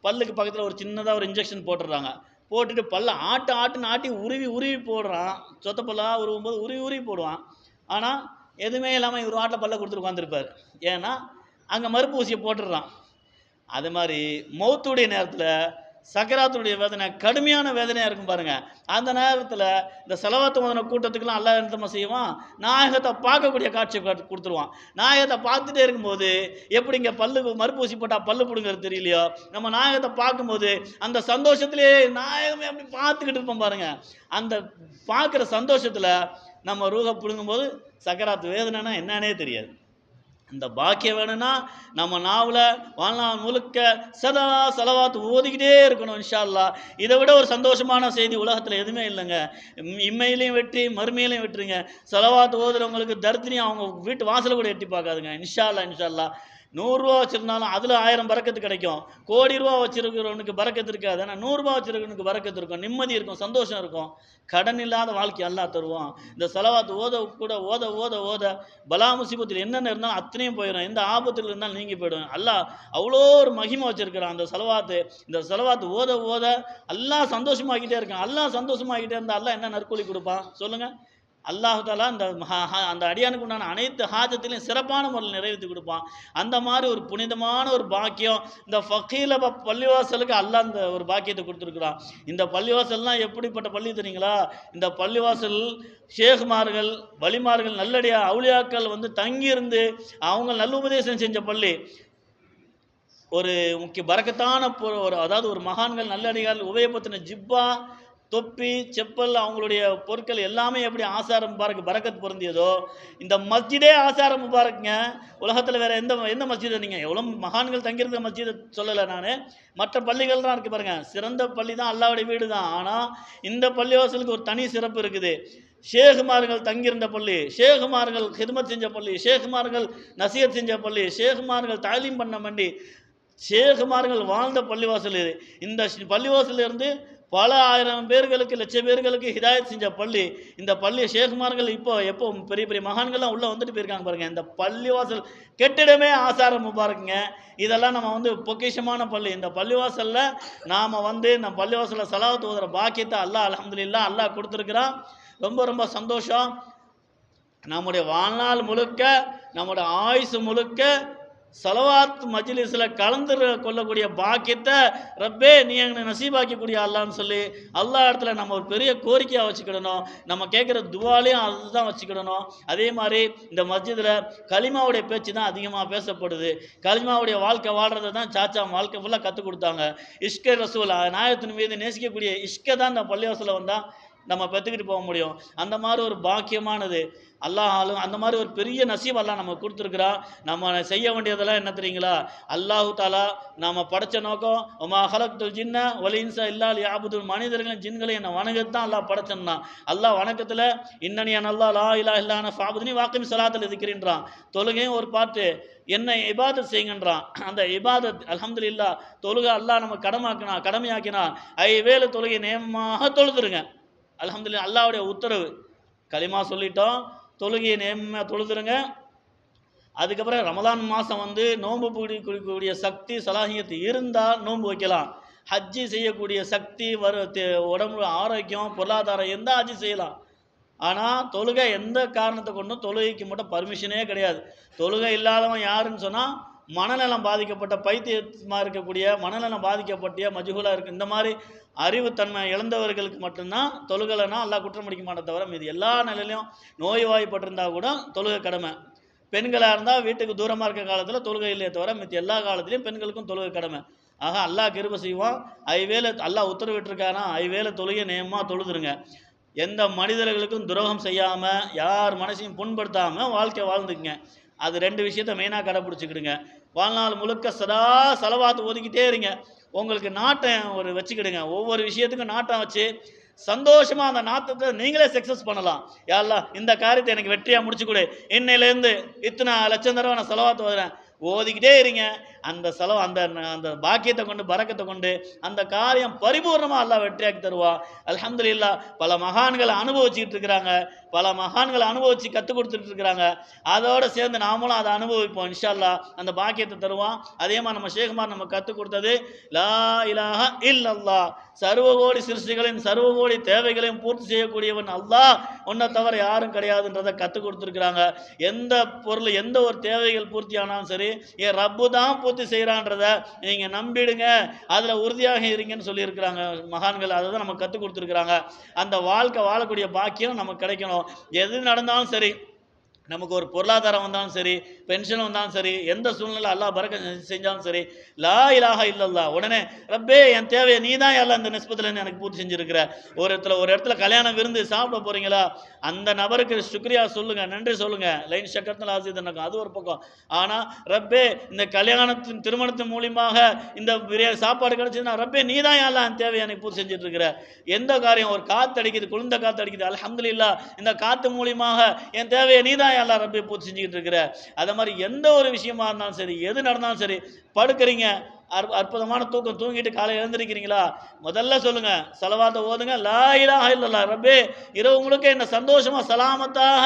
பல்லுக்கு பக்கத்தில் ஒரு சின்னதாக ஒரு இன்ஜெக்ஷன் போட்டுடுறாங்க. போட்டுட்டு பல்ல ஆட்டி உருவி போடுறான். சொத்த பல்லாக உருவும்போது உருவி போடுவான். ஆனால் எதுவுமே இல்லாமல் இவர் ஆட்டில் பல்ல கொடுத்துட்டு உட்காந்துருப்பார். ஏன்னா அங்கே மறுப்பு ஊசியை போட்டுடுறான். அது மாதிரி மௌத்துடைய நேரத்தில் சக்கராத்துடைய வேதனை கடுமையான வேதனையாக இருக்கும் பாருங்க. அந்த நேரத்தில் இந்த ஸலவாத்து ஓதுன கூட்டத்துக்கெல்லாம் அல்லாஹ் என்ன செய்வான்? நாயகத்தை பார்க்கக்கூடிய காட்சியை கொடுத்துருவான். நாயகத்தை பார்த்துட்டே இருக்கும்போது எப்படி இங்கே பல்லுக்கு மறுப்பு ஊசி போட்டால் பல்லு பிடுங்கிறது தெரியலையோ, நம்ம நாயகத்தை பார்க்கும்போது அந்த சந்தோஷத்திலே நாயகமே அப்படி பார்த்துக்கிட்டு இருப்போம் பாருங்க. அந்த பார்க்குற சந்தோஷத்தில் நம்ம ரூஹை பிடுங்கும்போது சக்கராத்து வேதனைனா என்னன்னே தெரியாது. இந்த பாக்கியம் வேணும்னா நம்ம நாவில் வாழ்நாள் முழுக்க சதா ஸலவாத் ஓதிக்கிட்டே இருக்கணும் இன்ஷா அல்லாஹ். இதை விட ஒரு சந்தோஷமான செய்தி உலகத்தில் எதுவுமே இல்லைங்க. இம்மையிலையும் வெற்றி மறுமையிலையும் வெற்றிங்க. ஸலவாத் ஓதுறவங்களுக்கு தர்தினியும் அவங்க வீட்டு வாசலை கூட எட்டி பார்க்காதுங்க. இன்ஷா அல்லாஹ் 100 ரூபா வச்சுருந்தாலும் அதில் 1000 பரக்கத்து கிடைக்கும். கோடி ரூபா வச்சுருக்கிறவனுக்கு பரக்கத்து இருக்காது. ஆனால் 100 ரூபா வச்சுருக்கிறவனுக்கு பரக்கத்து இருக்கும், நிம்மதி இருக்கும், சந்தோஷம் இருக்கும், கடன் இல்லாத வாழ்க்கை அல்லாஹ் தருவான். இந்த ஸலவாத் ஓத பலா முசீபத்தில் என்னென்ன இருந்தாலும் அத்தனையும் போயிடும். எந்த ஆபத்தில் இருந்தாலும் நீங்கி போயிடும். அல்லாஹ் அவ்வளோ ஒரு மகிமை வச்சிருக்கிறான் அந்த ஸலவாத்து. இந்த ஸலவாத் ஓத அல்லாஹ் சந்தோஷமாகிட்டே இருக்கான். அல்லாஹ் சந்தோஷமாகிட்டே இருந்தால் அல்லாஹ் என்ன நற்கூலி கொடுப்பான் சொல்லுங்கள்? அல்லாஹு தாலா அந்த அடியானுக்கு உண்டான அனைத்து ஹாஜத்திலையும் சிறப்பான முறையில் நிறைவேற்றி கொடுப்பான். அந்த மாதிரி ஒரு புனிதமான ஒரு பாக்கியம் இந்த ஃபக்கீல பள்ளிவாசலுக்கு அல்லாஹ் அந்த ஒரு பாக்கியத்தை கொடுத்துருக்குறான். இந்த பள்ளிவாசல்லாம் எப்படிப்பட்ட பள்ளி தெரியுங்களா? இந்த பள்ளிவாசல் ஷேகுமார்கள், வலிமார்கள், நல்லடியா அவுலியாக்கள் வந்து தங்கியிருந்து அவங்க நல்ல உபதேசம் செஞ்ச பள்ளி. ஒரு முக்கிய பரக்கத்தான ஒரு அதாவது ஒரு மகான்கள் நல்லடியார்கள் உபயோகப்படுத்தின ஜிப்பா, தொப்பி, செப்பல், அவங்களுடைய பொருட்கள் எல்லாமே எப்படி ஆசார முபாரக் பரக்கத் பொருந்தியதோ இந்த மஸ்ஜிதே ஆசார முபாரக்குங்க. உலகத்தில் வேற எந்த மஸ்ஜிதை நீங்கள் எவ்வளோ மகான்கள் தங்கியிருந்த மஸ்ஜிதை சொல்லலை நான், மற்ற பள்ளிகள் தான் இருக்குது பாருங்கள். சிறந்த பள்ளி தான், அல்லாவுடைய வீடு தான். ஆனால் இந்த பள்ளிவாசலுக்கு ஒரு தனி சிறப்பு இருக்குது. ஷேகுமார்கள் தங்கியிருந்த பள்ளி, ஷேகுமார்கள் ஹிதமத் செஞ்ச பள்ளி, ஷேகுமார்கள் நசீஹத் செஞ்ச பள்ளி, ஷேகுமார்கள் தாலீம் பண்ண பள்ளி, ஷேகுமார்கள் வாழ்ந்த பள்ளிவாசல் இது. இந்த பள்ளிவாசலிருந்து பல ஆயிரம் பேர்களுக்கு, லட்சம் பேர்களுக்கு ஹிதாயத் செஞ்ச பள்ளி. இந்த பள்ளி ஷேகுமார்கள் எப்போ பெரிய பெரிய மகான்கள்லாம் உள்ளே வந்துட்டு போயிருக்காங்க பாருங்கள். இந்த பள்ளிவாசல் கெட்டிடமே ஆசார முபாரக்குங்க. இதெல்லாம் நம்ம வந்து பொக்கிஷமான பள்ளி. இந்த பள்ளிவாசலில் நாம் வந்து நம்ம பள்ளிவாசலில் சலாவத்து ஓதுற பாக்கியத்தை அல்லாஹ் அல்ஹம்துலில்லாஹ் அல்லாஹ் கொடுத்துருக்குறான். ரொம்ப ரொம்ப சந்தோஷம். நம்முடைய வாழ்நாள் முழுக்க, நம்முடைய ஆயுசு முழுக்க சலவாத் மஜ்லிஸில் கலந்து கொள்ளக்கூடிய பாக்கியத்தை ரப்பே நீ எங்களை நசீபாக்கக்கூடிய அல்லான்னு சொல்லி அல்லா இடத்துல நம்ம ஒரு பெரிய கோரிக்கையாக வச்சுக்கிடணும். நம்ம கேட்குற துவாலையும் அதுதான் வச்சுக்கிடணும். அதே மாதிரி இந்த மஸ்ஜிதில் கலிமாவுடைய பேச்சு தான் அதிகமாக பேசப்படுது. கலிமாவுடைய வாழ்க்கை வாழ்கிறத தான் சாச்சா வாழ்க்கை ஃபுல்லாக கற்றுக் கொடுத்தாங்க. இஷ்க ரசூல் நாயத்தின் மீது நேசிக்கக்கூடிய இஷ்கை தான் இந்த பள்ளிவாசலில் வந்தால் நம்ம பெற்றுக்கிட்டு போக முடியும். அந்த மாதிரி ஒரு பாக்கியமானது அல்லாஹாலும் அந்த மாதிரி ஒரு பெரிய நசீப் அல்லாஹ் நம்ம கொடுத்துருக்குறான். நம்ம செய்ய வேண்டியதெல்லாம் என்ன தெரியுங்களா? அல்லாஹு தாலா நம்ம படைச்ச நோக்கம் ஒமா ஹலக்துல் ஜின்ன வல் இன்ஸா இல்லா லியஅபுதுன், மனிதர்களும் ஜின்களையும் என்னை வணங்கத்தான் அல்லாஹ் படைச்சன்னா. அல்லாஹ் வணக்கத்தில் இன்னனி அல்லாஹ் லா இலாஹ இல்லா அன ஃபஅபுதுனி வாக்கிம் ஸலாத்தில் இருக்கிறான். தொழுகையும் ஒரு பாட்டு, என்னை இபாதத் செய்யுங்கன்றான். அந்த இபாதத் அல்ஹம்துலில்லாஹ் தொழுகை அல்லாஹ் நம்ம கடமையாக்கினா 5 வேளை தொழுகை நேமமாக தொழுதுருங்க. அல்ஹம்துலில்லாஹ் அல்லாஹ்வுடைய உத்தரவு. கலிமா சொல்லிட்டோம், தொழுகையை நேர்மையாக தொழுதுருங்க. அதுக்கப்புறம் ரமலான் மாதம் வந்து நோன்பு குடிக்கக்கூடிய சக்தி சலாஹியத்து இருந்தால் நோன்பு வைக்கலாம். ஹஜ்ஜி செய்யக்கூடிய சக்தி உடம்பு ஆரோக்கியம் பொருளாதாரம் எந்த ஹஜ்ஜி செய்யலாம். ஆனால் தொழுகை எந்த காரணத்தை கொண்டும் தொழுகைக்கு மட்டும் பர்மிஷனே கிடையாது. தொழுகை இல்லாதவன் யாருன்னு சொன்னால் மனநலம் பாதிக்கப்பட்ட, பைத்தியமாக இருக்கக்கூடிய, மனநலம் பாதிக்கப்பட்டிய மஜ்ஹூலாக இருக்குது, இந்த மாதிரி அறிவுத்தன்மை இழந்தவர்களுக்கு மட்டும்தான் தொழுகலைன்னா அல்லாஹ் குற்றம் முடிக்க மாட்டே தவிர மீது எல்லா நிலையிலையும் நோய்வாய்ப்பட்டிருந்தா கூட தொழுகை கடமை. பெண்களாக இருந்தால் வீட்டுக்கு தூரமாக இருக்க காலத்தில் தொழுகை இல்லையே தவிர மீது எல்லா காலத்துலேயும் பெண்களுக்கும் தொழுகை கடமை. ஆக அல்லாஹ் கிருபை செய்வான். 5 வேளை அல்லாஹ் உத்தரவிட்டிருக்கானா 5 வேளை தொழுகை நேமமாக தொழுதுருங்க. எந்த மனிதர்களுக்கும் துரோகம் செய்யாமல், யார் மனசையும் புண்படுத்தாமல் வாழ்க்கை வாழ்ந்துக்குங்க. அது 2 விஷயத்த மெயினாக கடைப்பிடிச்சிக்கிடுங்க. வாழ்நாள் முழுக்க சதா செலவாத்து ஒதுக்கிட்டே இருங்க. உங்களுக்கு நாட்டம் ஒரு வச்சுக்கிடுங்க. ஒவ்வொரு விஷயத்துக்கும் நாட்டம் வச்சு சந்தோஷமாக அந்த நாட்டத்தை நீங்களே சக்ஸஸ் பண்ணலாம். யா அல்லாஹ் இந்த காரியத்தை எனக்கு வெற்றியாக முடிச்சு கொடு, இன்னையிலேருந்து இத்தனை லட்சம் தடவை நான் செலவாத்து ஓதுறேன், ஓதிக்கிட்டே இருங்க. அந்த செலவு அந்த பாக்கியத்தை கொண்டு பரக்கத்தை கொண்டு அந்த காரியம் பரிபூர்ணமாக அல்லாஹ் வெற்றியாக்கி தருவா. அல்ஹம்துலில்லாஹ் பல மகான்களை அனுபவிச்சுக்கிட்டு இருக்கிறாங்க, பல மகான்களை அனுபவிச்சு கற்றுக் கொடுத்துட்டு இருக்கிறாங்க. அதோடு சேர்ந்து நாமளும் அதை அனுபவிப்போம். இன்ஷா அல்லாஹ் அந்த பாக்கியத்தை தருவான். அதே மாதிரி நம்ம ஷேகுமார் நம்ம கற்றுக் கொடுத்தது லா இலாஹ இல்லல்லாஹ், சர்வகோடி சிருஷ்டிகளின் சர்வகோடி தேவைகளையும் பூர்த்தி செய்யக்கூடியவன் அல்லாஹ், உன்னை தவிர யாரும் கிடையாதுன்றதை கற்றுக் கொடுத்துருக்குறாங்க. எந்த பொருள் எந்த ஒரு தேவைகள் பூர்த்தி ஆனாலும் சரி என் ரப்பு தான் பூர்த்தி செய்கிறான்றத நீங்கள் நம்பிடுங்க, அதில் உறுதியாக இருங்கன்னு சொல்லியிருக்கிறாங்க மகான்கள். அதை தான் நம்ம கற்றுக் கொடுத்துருக்குறாங்க. அந்த வாழ்க்கை வாழக்கூடிய பாக்கியம் நமக்கு கிடைக்கணும். எது நடந்தாலும் சரி, நமக்கு ஒரு பொருளாதாரம் வந்தாலும் சரி, பென்ஷன் வந்தாலும் சரி, எந்த சூழ்நிலை அல்லாஹ் பரக்க செஞ்சாலும் சரி, லா இலாஹ இல்லல்லாஹ் உடனே ரப்பே என் தேவையை நீ தான் எல்லாம் இந்த நிஸ்பத்தில் எனக்கு பூர்த்தி செஞ்சுருக்கிற. ஒரு இடத்துல கல்யாணம் விருந்து சாப்பிட போகிறீங்களா, அந்த நபருக்கு சுக்ரியா சொல்லுங்க, நன்றி சொல்லுங்க. லைன் சக்கரத்தில் ஆசிரியர் அது ஒரு பக்கம். ஆனால் ரப்பே இந்த கல்யாணத்தின் திருமணத்தின் மூலியமாக இந்த சாப்பாடு கிடைச்சதுன்னா ரப்பே நீ தான் எல்லாம் என் தேவையை எனக்கு பூர்த்தி செஞ்சுட்டு இருக்கிற. எந்த காரியம் ஒரு காற்று அடிக்குது, குளிர்ந்த காற்று அடிக்குது, அல்ஹம்துலில்லாஹ் இந்த காற்று மூலியமாக என் தேவையை நீ தான் எல்லாம் ரப்பே பூர்த்தி செஞ்சுக்கிட்டு இருக்கிற. அதை மாதிரி எந்த ஒரு விஷயமா இருந்தாலும் சரி, எது நடந்தாலும் சரி, படுக்கிறீங்க அற்புதமான தூக்கம் தூங்கிட்டு காலையில் எழுந்திருக்கிறீங்களா, முதல்ல சொல்லுங்க ஸலவாத்தை ஓதுங்க, லா இலாஹ இல்லல்லாஹ் ரப்பே இரவு முழுக்க என்ன சந்தோஷமா சலாமத்தாக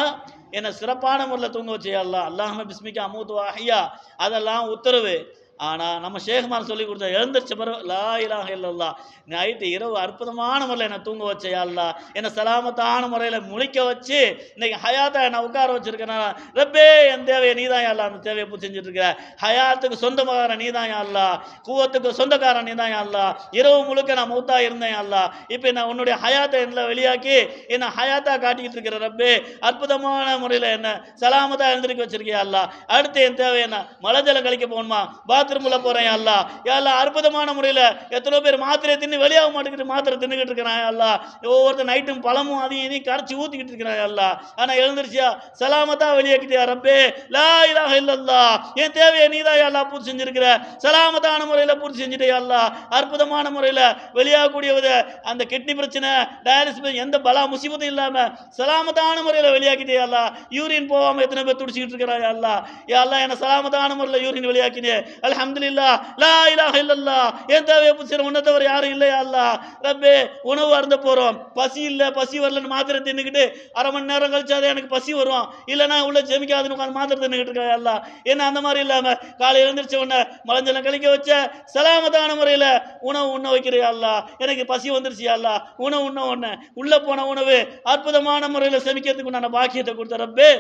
என்ன சிறப்பான முறையில் தூங்க வச்சு அல்லாஹ் அல்லாஹும்ம பிஸ்மிக அமூது வ அஹ்யா, அதெல்லாம் உத்தரவு. ஆனால் நம்ம ஷேகுமார் சொல்லி கொடுத்த எழுந்திரிச்ச பிறகு லா இலாஹ இல்லல்லாஹ், நைட்டு இரவு அற்புதமான முறையில் என்னை தூங்க வச்ச யா அல்லாஹ், என்னை சலாமத்தான முறையில் முழிக்க வச்சு இன்னைக்கு ஹயாத்தா என்னை உட்கார வச்சிருக்கேன். ரப்பே என் தேவையை நீ தான் யா அல்லாஹ், அந்த தேவையை பூ செஞ்சுட்டு இருக்கிற. ஹயாத்துக்கு சொந்தக்காரன் நீ தான் யா அல்லாஹ், கூவத்துக்கு சொந்தக்காரன் நீ தான் யா அல்லாஹ். இரவு முழுக்க நான் மௌத்தா இருந்தேன் யா அல்லாஹ், இப்போ நான் உன்னுடைய ஹயாத்தை என்ன வெளியாக்கி என்னை ஹயாத்தா காட்டிக்கிட்டு இருக்கிற ரப்பே, அற்புதமான முறையில் என்ன சலாமத்தா எழுந்திருக்க வச்சிருக்கியா அல்லாஹ். அடுத்து என் தேவை என்ன, மலஜலம் கழிக்க போகணுமா, பாத்ரூம்ல போறேன் யா அல்லாஹ். யா அல்லாஹ், அற்புதமான முறையில் எத்தனை பேர் மாத்திரை தின்னு வெளியாக மாட்டேங்கிட்டு மாத்திரை தின்னுக்கிட்டு இருக்கிறான் யா அல்லாஹ். ஒவ்வொருத்தர் நைட்டும் பழமும் அதையும் இதையும் கரைச்சி ஊத்திக்கிட்டு இருக்கிறான் யா அல்லாஹ். ஆனால் எழுந்திருச்சியா சலாமத்தா வெளியாக்கிட்டியா ரப்பே, லா இலாஹ இல்லல்லாஹ், என் தேவையை நீதான் யா அல்லாஹ் பூர்த்தி செஞ்சிருக்கிற. சலாமத்தான முறையில் பூர்த்தி செஞ்சுட்டே யா அல்லாஹ். அற்புதமான முறையில் வெளியாகக்கூடியது அந்த கிட்னி பிரச்சனை, டயாலிசிஸ், எந்த பலா முசீபத்தும் இல்லாம சலாமத்தான முறையில் வெளியாக்கிட்டே யா அல்லாஹ். யூரின் போகாம எத்தனை பேர் துடிச்சிக்கிட்டு இருக்கிறா யா அல்லாஹ். யா அல்லாஹ், என்ன சலாமத்தான முறையில் யூரின் வெளியாக்கினே. அல்ஹம்துலில்லாஹ், லா இலாஹ இல்லல்லாஹ், என் தேவையை பூர்த்தி செய்ய உன்னை தவிர யாரும் இல்லை யா அல்லாஹ். ரப்பே, உணவு அருந்த போறோம், பசி இல்லை, பசி வரலன்னு மாத்திரை தின்னுக்கிட்டு அரை மணி நேரம் கழிச்சாதான் எனக்கு பசி வரும், இல்லைன்னா உள்ள ஜெமிக்காதுன்னு உட்காந்து மாத்திரை தின்னுக்கிட்டு இருக்கா யா அல்லாஹ். என்ன அந்த மாதிரி இல்லாம காலை எழுந்திரிச்ச உடனே மலஞ்சலம் கழிக்க வச்ச சலாமத்தான முறையில் உணவு உண்ண வைக்கிறியா அல்லாஹ். எனக்கு பசி வந்துருச்சு யா அல்லாஹ், உணவு உண்ண உடனே உள்ள போன உணவு அற்புதமான முறையில் செமிக்கிறதுக்கு நான் பாக்கியத்தை கொடுத்த ரப்பே.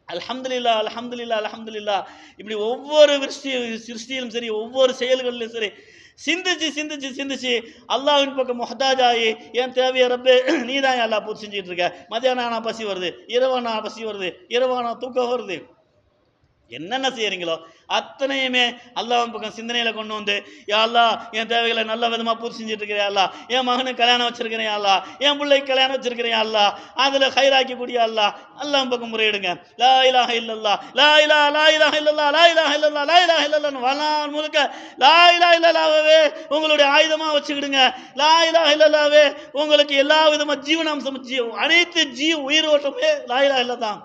அல்ஹம்துலில்லாஹ், அல்ஹம்துலில்லாஹ், அல்ஹம்துலில்லாஹ். இப்படி ஒவ்வொரு சிருஷ்டியிலும் சரி, ஒவ்வொரு செயல்களிலும் சரி, சிந்திச்சு சிந்திச்சு சிந்திச்சு அல்லாஹ்வின் பக்கம் முஹ்தாஜாயி என் தேவையை ரப்பே நீ தான் யா அல்லாஹ் பூர்த்தி செஞ்சுட்டு இருக்க. மத்தியானம் ஆனால் பசி வருது, இரவானா பசி வருது, இரவானா தூக்கம் வருது, என்னென்ன செய்யறீங்களோ அத்தனையுமே அல்லாஹ்வின் பக்கம் சிந்தனையில கொண்டு வந்து யா அல்லாஹ், என் தேவைகளை நல்ல விதமா பூர்த்தி செஞ்சுட்டு இருக்கிறேன் யா அல்லாஹ். என் மகனுக்கு கல்யாணம் வச்சிருக்கிறேன் யா அல்லாஹ், என் பிள்ளைக்கு கல்யாணம் வச்சிருக்கிறேன் யா அல்லாஹ், அதுல ஹைராக்கி கூடிய அல்லாஹ். அல்லாஹ்வின் பக்கம் முறையிடுங்க. லா இலாஹ இல்லல்லாஹ், லா இலாஹ இல்லல்லாஹ், லா இலாஹ இல்லல்லாஹ், லா இலாஹ இல்லல்லாஹ். வாழ்நாள் முழுக்க லா இலாஹ இல்லல்லாஹ்வே உங்களுடைய ஆயுதமா வச்சுக்கிடுங்க. லா இலாஹ இல்லல்லாஹ்வே உங்களுக்கு எல்லா விதமா ஜீவனாம்சம், அனைத்து உயிரோட்டமே லா இலாஹ இல்லல்லாஹ்,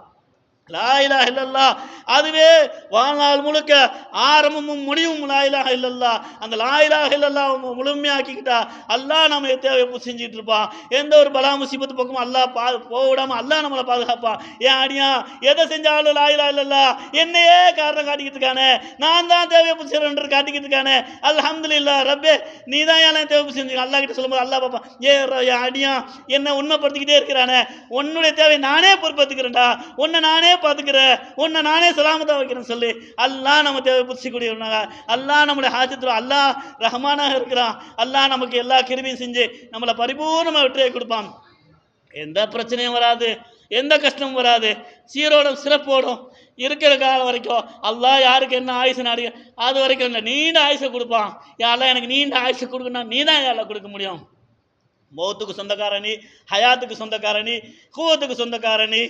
லா இலாஹ இல்லல்லாஹ். அதுவே வாழ்நாள் முழுக்க ஆரம்பமும் முடிவும் லா இலாஹ இல்லல்லாஹ். அந்த லா இலாஹ இல்லல்லாஹ் முழுமையாக்கிக்கிட்டா அல்லாஹ் நம்ம தேவையை பூர்த்தி செஞ்சுட்டு இருப்பான். எந்த ஒரு பலா முசீபத்து பக்கம் அல்லாஹ் போடாம அல்லாஹ் நம்மளை பாதுகாப்பான். ஏன் அடியா எதை செஞ்சாலும் லா இலாஹ இல்லல்லாஹ் என்னையே காரணம் காட்டிக்கிட்டு இருக்கானே, நான் தான் தேவையை பூர்த்தி செய்யறேன் காட்டிக்கிட்டு இருக்கானே. அல்ஹம்துலில்லாஹ் ரப்பே, நீ தான் ஏன் தேவை பூர்த்தி செஞ்சு அல்லாஹ் கிட்ட சொல்லும்போது அல்லாஹ் பாப்பா, ஏன் அடியா என்னை உண்மைப்படுத்திக்கிட்டே இருக்கிறானே, உன்னுடைய தேவை நானே பொறுப்பேற்றுக்கிறேன்டா, உன்னை நானே பார்த்துக்கிறேன், உன்னை நானே சலாமத்தா வைக்கிறேன்னு சொல்லி அல்லாஹ் நம்ம தேவை புரிச்சிக்கூடியவனாக, அல்லாஹ் நம்முடைய ஹாஜத்துல அல்லாஹ் ரஹ்மானாக இருக்கிறான். அல்லாஹ் நமக்கு எல்லா கிருபையும் செஞ்சு நம்மளை பரிபூர்ணமாக வெற்றியை கொடுப்பான். எந்த பிரச்சனையும் வராது, எந்த கஷ்டமும் வராது, சீரோடும் சிறப்போடும் இருக்கிற காலம் வரைக்கும் அல்லாஹ் யாருக்கு என்ன ஆயுசு நாடு அது வரைக்கும் இல்லை, நீண்ட ஆயுசை கொடுப்பான். யாரெல்லாம் எனக்கு நீண்ட ஆயுசை கொடுக்கணும், நீ தான் யாரெல்லாம் கொடுக்க முடியும். மௌத்துக்கு சொந்தக்காரணி, ஹயாத்துக்கு சொந்தக்காரணி, கூவத்துக்கு சொந்தக்காரணி,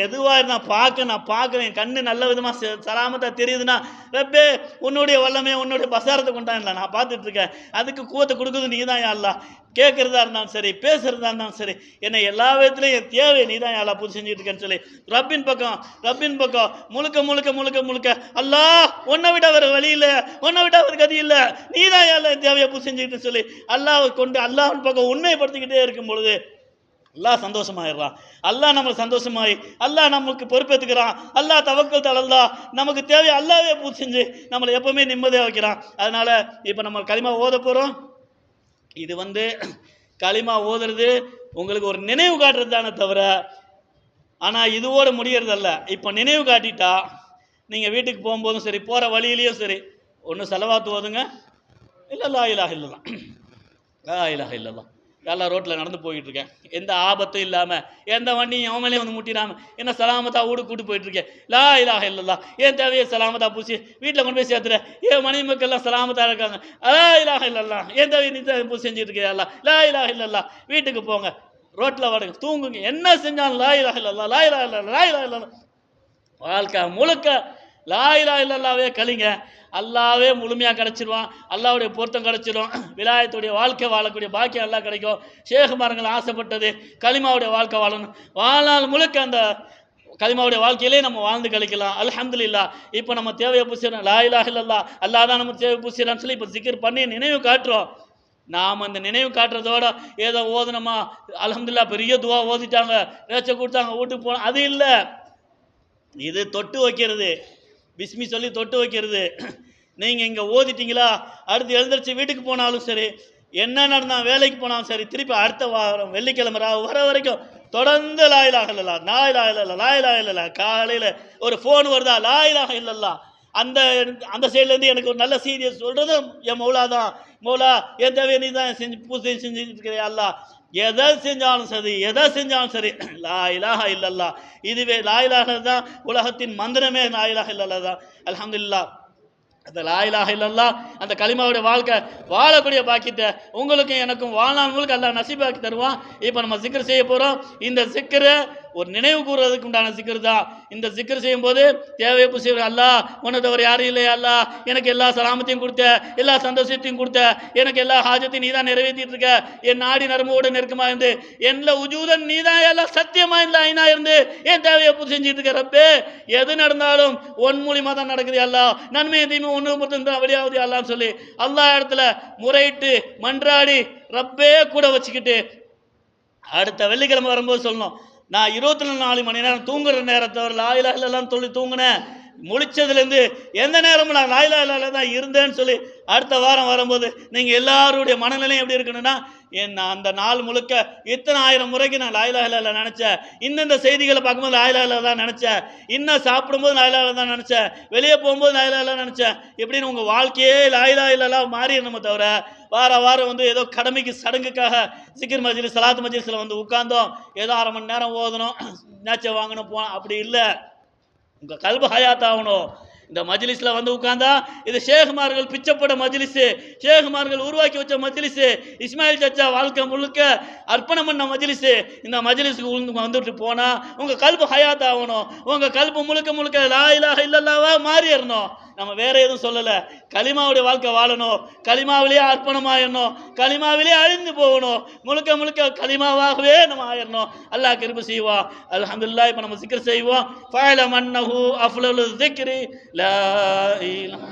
எதுவாக நான் பார்க்குறேன், கண்ணு நல்ல விதமாக சலாமத்தா தெரியுதுன்னா ரப்பே உன்னுடைய வல்லமே உன்னுடைய பசாரத்தை கொண்டாடல நான் பார்த்துட்டு இருக்கேன். அதுக்கு கூவத்தை கொடுக்குறது நீ தான் யா அல்லாஹ். கேட்கறதா இருந்தாலும் சரி, பேசுறதா இருந்தாலும் சரி, என்னை எல்லா விதத்துலையும் என் தேவை நீ தான் யா அல்லாஹ் பூர்த்தி செஞ்சுட்டு இருக்கேன்னு சொல்லி ரப்பின் பக்கம் முழுக்க முழுக்க முழுக்க முழுக்க அல்லாஹ் உன்னை விட வேற வழி இல்லை, உன்னை விட ஒரு கதி இல்லை, நீ தான் யா அல்லாஹ் என் தேவையை பூர்த்தி செஞ்சுக்கிட்டு சொல்லி அல்லாஹ் கொண்டு அல்லாஹ்வின் பக்கம் உண்மைப்படுத்திக்கிட்டே இருக்கும் பொழுது அல்லாஹ் சந்தோஷமாயிடுறான். அல்லாஹ் நம்மளை சந்தோஷமாயி அல்லாஹ் நமக்கு பொறுப்பேற்றுக்கிறான். அல்லாஹ் தவக்கல் அல்லாஹ் நமக்கு தேவை அல்லாவே பூர்த்தி செஞ்சு நம்மளை எப்பவுமே நிம்மதியாக வைக்கிறான். அதனால இப்போ நம்ம களிமா ஓத போகிறோம். இது களிமா ஓதுறது உங்களுக்கு ஒரு நினைவு காட்டுறது தானே தவிர, ஆனால் இதுவோடு முடியறதல்ல. இப்போ நினைவு காட்டிட்டா நீங்கள் வீட்டுக்கு போகும்போதும் சரி, போகிற வழியிலையும் சரி, ஒன்று செலவாத்து ஓதுங்க, இல்லை லா இலாஹ இல்லல்லாஹ், லா இலாஹ இல்லல்லாஹ். எல்லாம் ரோட்டில் நடந்து போயிட்டு இருக்கேன், எந்த ஆபத்தும் இல்லாமல், எந்த வண்டியும் அவன் மேலே முட்டிடாமல் என்ன சலாமத்தா கூட்டு போயிட்டு இருக்கேன். லா இலாஹ இல்லல்லாஹ், என் தேவையை சலாமத்தா பூசி வீட்டில் கொண்டு போய் சேர்த்துறேன். என் மனைவி மக்கள்லாம் சலாமத்தா இருக்காங்க. லா இலாஹ இல்லல்லாஹ், என் தேவையை நீ பூசி செஞ்சுட்டு இருக்கேன். லா இலாஹ இல்லல்லாஹ். வீட்டுக்கு போங்க, ரோட்டில் வாடுங்க, தூங்குங்க, என்ன செஞ்சாலும் லா இலாஹ இல்லல்லாஹ், லா இலாஹ இல்லல்லாஹ், லா இலாஹ இல்லல்லாஹ். வாழ்க்கை முழுக்க லா இலாஹ இல்லல்லாஹ்வே கலிங்க. அல்லாவே முழுமையாக கிடச்சிருவான், அல்லாவுடைய பொருத்தம் கிடச்சிடும், விலாயத்துடைய வாழ்க்கை வாழக்கூடிய பாக்கியம் எல்லாம் கிடைக்கும். ஷேகுமார்கள் ஆசைப்பட்டது களிமாவுடைய வாழ்க்கை வாழணும், வாழ்நாள் முழுக்க அந்த களிமாவுடைய வாழ்க்கையிலே நம்ம வாழ்ந்து கழிக்கலாம். அல்ஹம்துலில்லாஹ். இப்போ நம்ம தேவையை பூசிடுறோம், லா இலாஹ இல்லல்லாஹ், அல்லாஹ் தான் நம்ம தேவை பூசிடுறான்னு சொல்லி இப்போ சிக்கர் பண்ணி நினைவு காட்டுறோம். நாம் அந்த நினைவு காட்டுறதோட ஏதோ ஓதுனமா அல்ஹம்துலில்லாஹ் பெரிய துவா ஓதிட்டாங்க, பேச்சை கொடுத்தாங்க, வீட்டுக்கு போனோம், அது இல்லை. இது தொட்டு வைக்கிறது, பிஸ்மி சொல்லி தொட்டு வைக்கிறது. நீங்கள் இங்கே ஓதிட்டீங்களா, அடுத்து எழுந்திரிச்சு வீட்டுக்கு போனாலும் சரி, என்ன நடந்தா வேலைக்கு போனாலும் சரி, திருப்பி அடுத்த வாரம் வெள்ளிக்கிழமை வர வரைக்கும் தொடர்ந்து லா இலாஹ இல்லல்லாஹ், லா இலாஹ இல்லல்லாஹ், லா இலாஹ இல்லல்லாஹ். காலையில் ஒரு ஃபோன் வருதா, லா இலாஹ இல்லல்லாஹ். அந்த அந்த சைட்லேருந்து எனக்கு ஒரு நல்ல செய்தியை சொல்கிறதும் என் மௌலா தான். மௌலா, என் தேவையை நீ தான் பூஜை செஞ்சுட்டு இருக்கிறியா அல்லா, எதை செஞ்சாலும் சரி லா இலாஹ இல்லல்லாஹ். இதுவே லா இலாஹ தான் உலகத்தின் மந்திரமே, லா இலாஹ இல்லல்லாஹ் தான். அல்ஹம்துலில்லாஹ். அந்த லா இலாஹ இல்லல்லாஹ் அந்த கலிமாவுடைய வாழ்க்கை வாழக்கூடிய பாக்கியத்தை உங்களுக்கும் எனக்கும் வாழ்நாள் முழுக்க அல்லாஹ் நசீபாக்கி தருவான். இப்போ நம்ம சிக்கர் செய்ய போகிறோம். இந்த சிக்கரை ஒரு நினைவு கூறுவதற்கு உண்டான சிக்கர் தான். இந்த சிக்கர் செய்யும் போது தேவையை புசிவர், அல்லாஹ் உன்னை தவிர யாரும் இல்லையா, அல்லாஹ் எனக்கு எல்லா சலாமத்தையும் கொடுத்த, எல்லா சந்தோஷத்தையும் கொடுத்த, எனக்கு எல்லா ஹாஜத்தையும் நீ தான் நிறைவேற்றிட்டு இருக்க, என் நாடி நரம்போடு நெருக்கமாக இருந்து என்னில் உஜூதன் நீ தான் எல்லாம் சத்தியமாக இல்லை ஐனா இருந்து என் தேவையை பூர்த்தி செஞ்சுட்டு இருக்க ரப்பே. எது நடந்தாலும் ஒன் மூலியமாக தான் நடக்குது அல்லாஹ், நன்மையை தீமை ஒன்று மட்டும் தான் வெளியாகுது அல்லான்னு சொல்லி அல்லாஹ் இடத்துல முறையிட்டு மன்றாடி ரப்பே கூட வச்சுக்கிட்டு அடுத்த வெள்ளிக்கிழமை வரும்போது சொல்லணும், நான் 24 மணி நேரம் தூங்குற நேரத்தை ஒரு லா இலாஹ இல்லல்லாஹ் சொல்லி தூங்கினேன், முழிச்சதுலேருந்து எந்த நேரமும் நான் லா இலாஹ இல்லல்லாஹ் தான் இருந்தேன்னு சொல்லி அடுத்த வாரம் வரும்போது நீங்கள் எல்லாருடைய மனநிலையும் எப்படி இருக்கணும்னா, நான் அந்த நாள் முழுக்க இத்தனை ஆயிரம் முறைக்கு நான் லா இலாஹ இல்லல்லாஹ் நினச்சேன், இந்த செய்திகளை பார்க்கும்போது லா இலாஹ இல்லல்லாஹ் தான் நினச்சேன், இன்னும் சாப்பிடும்போது லா இலாஹ இல்லல்லாஹ் தான் நினச்சேன், வெளியே போகும்போது லா இலாஹ இல்லல்லாஹ் நினச்சேன், இப்படின்னு உங்கள் வாழ்க்கையே லா இலாஹ இல்லல்லாஹ் மாறிடணுமே தவிர வாரம் ஏதோ கடமைக்கு சடங்குக்காக சிக்கர் மஜ்லிஸ் சலாத்து மஜ்லிஸில் வந்து உட்கார்ந்தோம், ஏதோ 1/2 மணி நேரம் ஓதணும், நேச்சை வாங்கணும் போனோம், அப்படி இல்லை. உங்கள் கல்பு ஹயாத் ஆகணும். இந்த மஜ்லிஸில் வந்து உட்கார்ந்தா இது ஷேகுமார்கள் பிச்சப்பட மஜ்லிஸு, ஷேகுமார்கள் உருவாக்கி வச்ச மஜ்லிஸு, இஸ்மாயில் சச்சா வாழ்க்கை முழுக்க அர்ப்பணம் பண்ண மஜ்லிஸு. இந்த மஜ்லிஸுக்கு வந்துட்டு போனால் உங்கள் கல்பு ஹயாத் ஆகணும். உங்கள் கல்பு முழுக்க லா இலாஹ இல்லல்லாஹ்வா மாறிடணும். நம்ம வேற எதுவும் சொல்லலை, கலிமாவுடைய வாழ்க்கை வாழணும், கலிமாவிலேயே அர்ப்பணமாயிடணும், கலிமாவிலேயே அழிந்து போகணும், முழுக்க கலிமாவாகவே நம்ம ஆயிடணும். அல்லாஹ் கிருபை செய்வான். அல்ஹம்துலில்லாஹ். இப்போ நம்ம சிக்கர் செய்வோம். ஃபஅலம் அன்னஹு அஃலலு ஸிக்ரி லா இலாஹ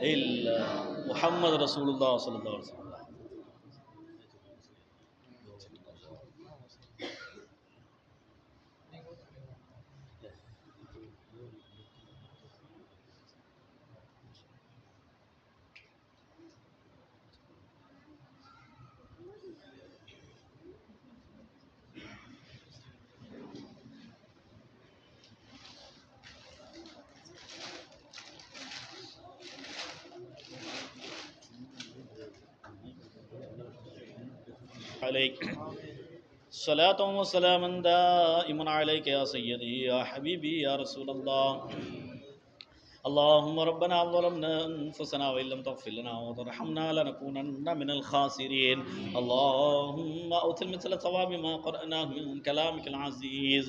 இல்லல்லாஹ் முஹம்மது ரசூலுல்லாஹ் ஸல்லல்லாஹு அலைஹி வஸல்லம். عليك صلاة وسلاما دائما عليك يا سيدي يا حبيبي يا رسول الله. اللهم ربنا ظلمنا أنفسنا وإن لم تغفر لنا وترحمنا لنكونن من الخاسرين. اللهم أوتل مثل ثواب ما قرأناه من كلامك العزيز.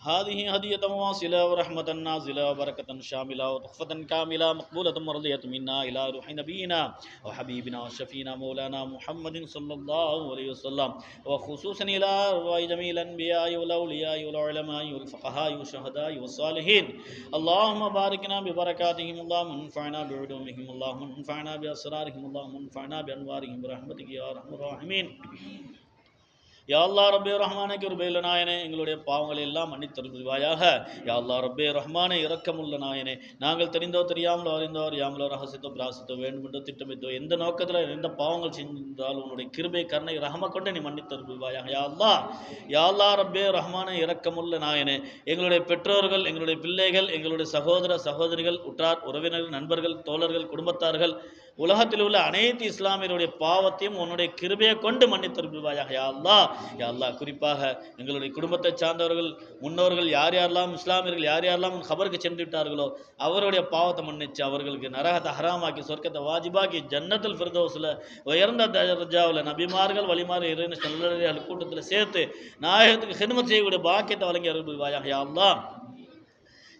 هذه هدية واصلة ورحمة نازلة وبركة شاملة وتحفة كاملة مقبولة مرضية منا إلى روح نبينا وحبيبنا وشفينا مولانا محمد صلى الله عليه وسلم، وخصوصا إلى أرواح جميع الأنبياء والأولياء والعلماء والفقهاء والشهداء والصالحين. اللهم باركنا ببركاتهم، اللهم انفعنا بعلومهم، اللهم انفعنا بأسرارهم، اللهم انفعنا بأنوارهم برحمتك يا أرحم الراحمين. யா அல்லாஹ் ரப்பே ரஹ்மானே கிருபையுள்ள நாயனே எங்களுடைய பாவங்களை எல்லாம் மன்னித்தருள் புரிவாயாக. யா அல்லாஹ் ரப்பே ரஹ்மானே இரக்கமுள்ள நாயனே, நாங்கள் தெரிந்தோ தெரியாமலோ அறிந்தோ அறியாமலோ ரகசியத்தோ பிராசித்தோ வேண்டுமென்றோ திட்டமிட்டோ எந்த நோக்கத்தில் எந்த பாவங்கள் செஞ்சிருந்தாலும் உன்னுடைய கிருபை கருணை ரஹம கொண்டு நீ மன்னித்தருள் புரிவாயாக. யா அல்லாஹ் ரப்பே ரஹ்மானே இரக்கமுள்ள நாயனே, எங்களுடைய பெற்றோர்கள், எங்களுடைய பிள்ளைகள், எங்களுடைய சகோதர சகோதரிகள், உற்றார் உறவினர்கள், நண்பர்கள், தோழர்கள், குடும்பத்தார்கள், உலகத்தில் உள்ள அனைத்து இஸ்லாமியருடைய பாவத்தையும் உன்னுடைய கிருபையை கொண்டு மன்னித்தருள் புரிவாயாக. யா அல்லாஹ் குறிப்பாக எங்களுடைய குடும்பத்தை சார்ந்தவர்கள், முன்னோர்கள் யார் யாரெல்லாம் இஸ்லாமியர்கள் யார் யாரெல்லாம் கபருக்கு சென்று விட்டார்களோ அவருடைய பாவத்தை மன்னிச்சு அவர்களுக்கு நரகத்தை ஹராமாக்கி சொர்க்கத்தை வாஜிபாக்கி ஜன்னத்துல் ஃபிர்தௌஸ்ல உயர்ந்த தர்ஜாவில் நபிமார்கள் வழிமாறு இறைவன் நல்லடியார்கள் கூட்டத்தில் சேர்த்து நாயகத்துக்கு ஹிதமத் செய்யக்கூடிய பாக்கியத்தை வழங்கி அருள் புரிவாயாக.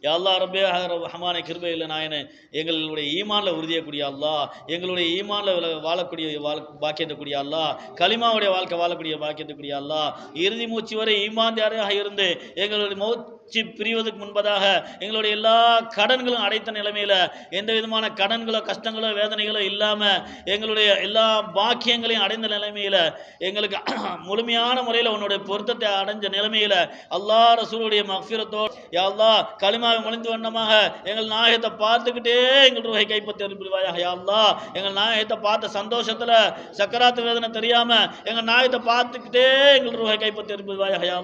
யா அல்லாஹ் ரப்பே ரஹ்மானே கிருபையுள்ள நாயனே, எங்களுடைய ஈமான்ல உறுதியக்கூடிய அல்லாஹ், எங்களுடைய ஈமான்ல வாழக்கூடிய பாக்கியத்தை கூடிய அல்லாஹ், கலிமாவுடைய வாழ்க்கை வாழக்கூடிய பாக்கியத்தை கூடிய அல்லாஹ், இறுதி மூச்சு வரை ஈமான்தாரியாக இருந்து எங்களுடைய மூச்சு பிரிவதற்கு முன்பதாக எங்களுடைய எல்லா கடன்களும் அடைத்த நிலைமையில எந்த விதமான கடன்களோ கஷ்டங்களோ வேதனைகளோ இல்லாம எங்களுடைய எல்லா பாக்கியங்களையும் அடைந்த நிலைமையில எங்களுக்கு முழுமையான முறையில் உன்னுடைய பொருத்தத்தை அடைஞ்ச நிலைமையில அல்லாஹ் ரசூலுடைய மக்ஃபிரத்தோடு யா அல்லாஹ் கலிமாவை முழிந்து வண்ணமாக எங்கள் நாயகத்தை பார்த்துக்கிட்டே எங்கள் ரூஹை கைப்பற்றி புரிவாயாக. யா அல்லாஹ் எங்கள் நாயகத்தை பார்த்த சந்தோஷத்துல சக்கராத்து வேதனை தெரியாம எங்கள் நாயகத்தை பார்த்துக்கிட்டே எங்கள் ரூஹை கைப்பற்றி புரிவாயாக. யா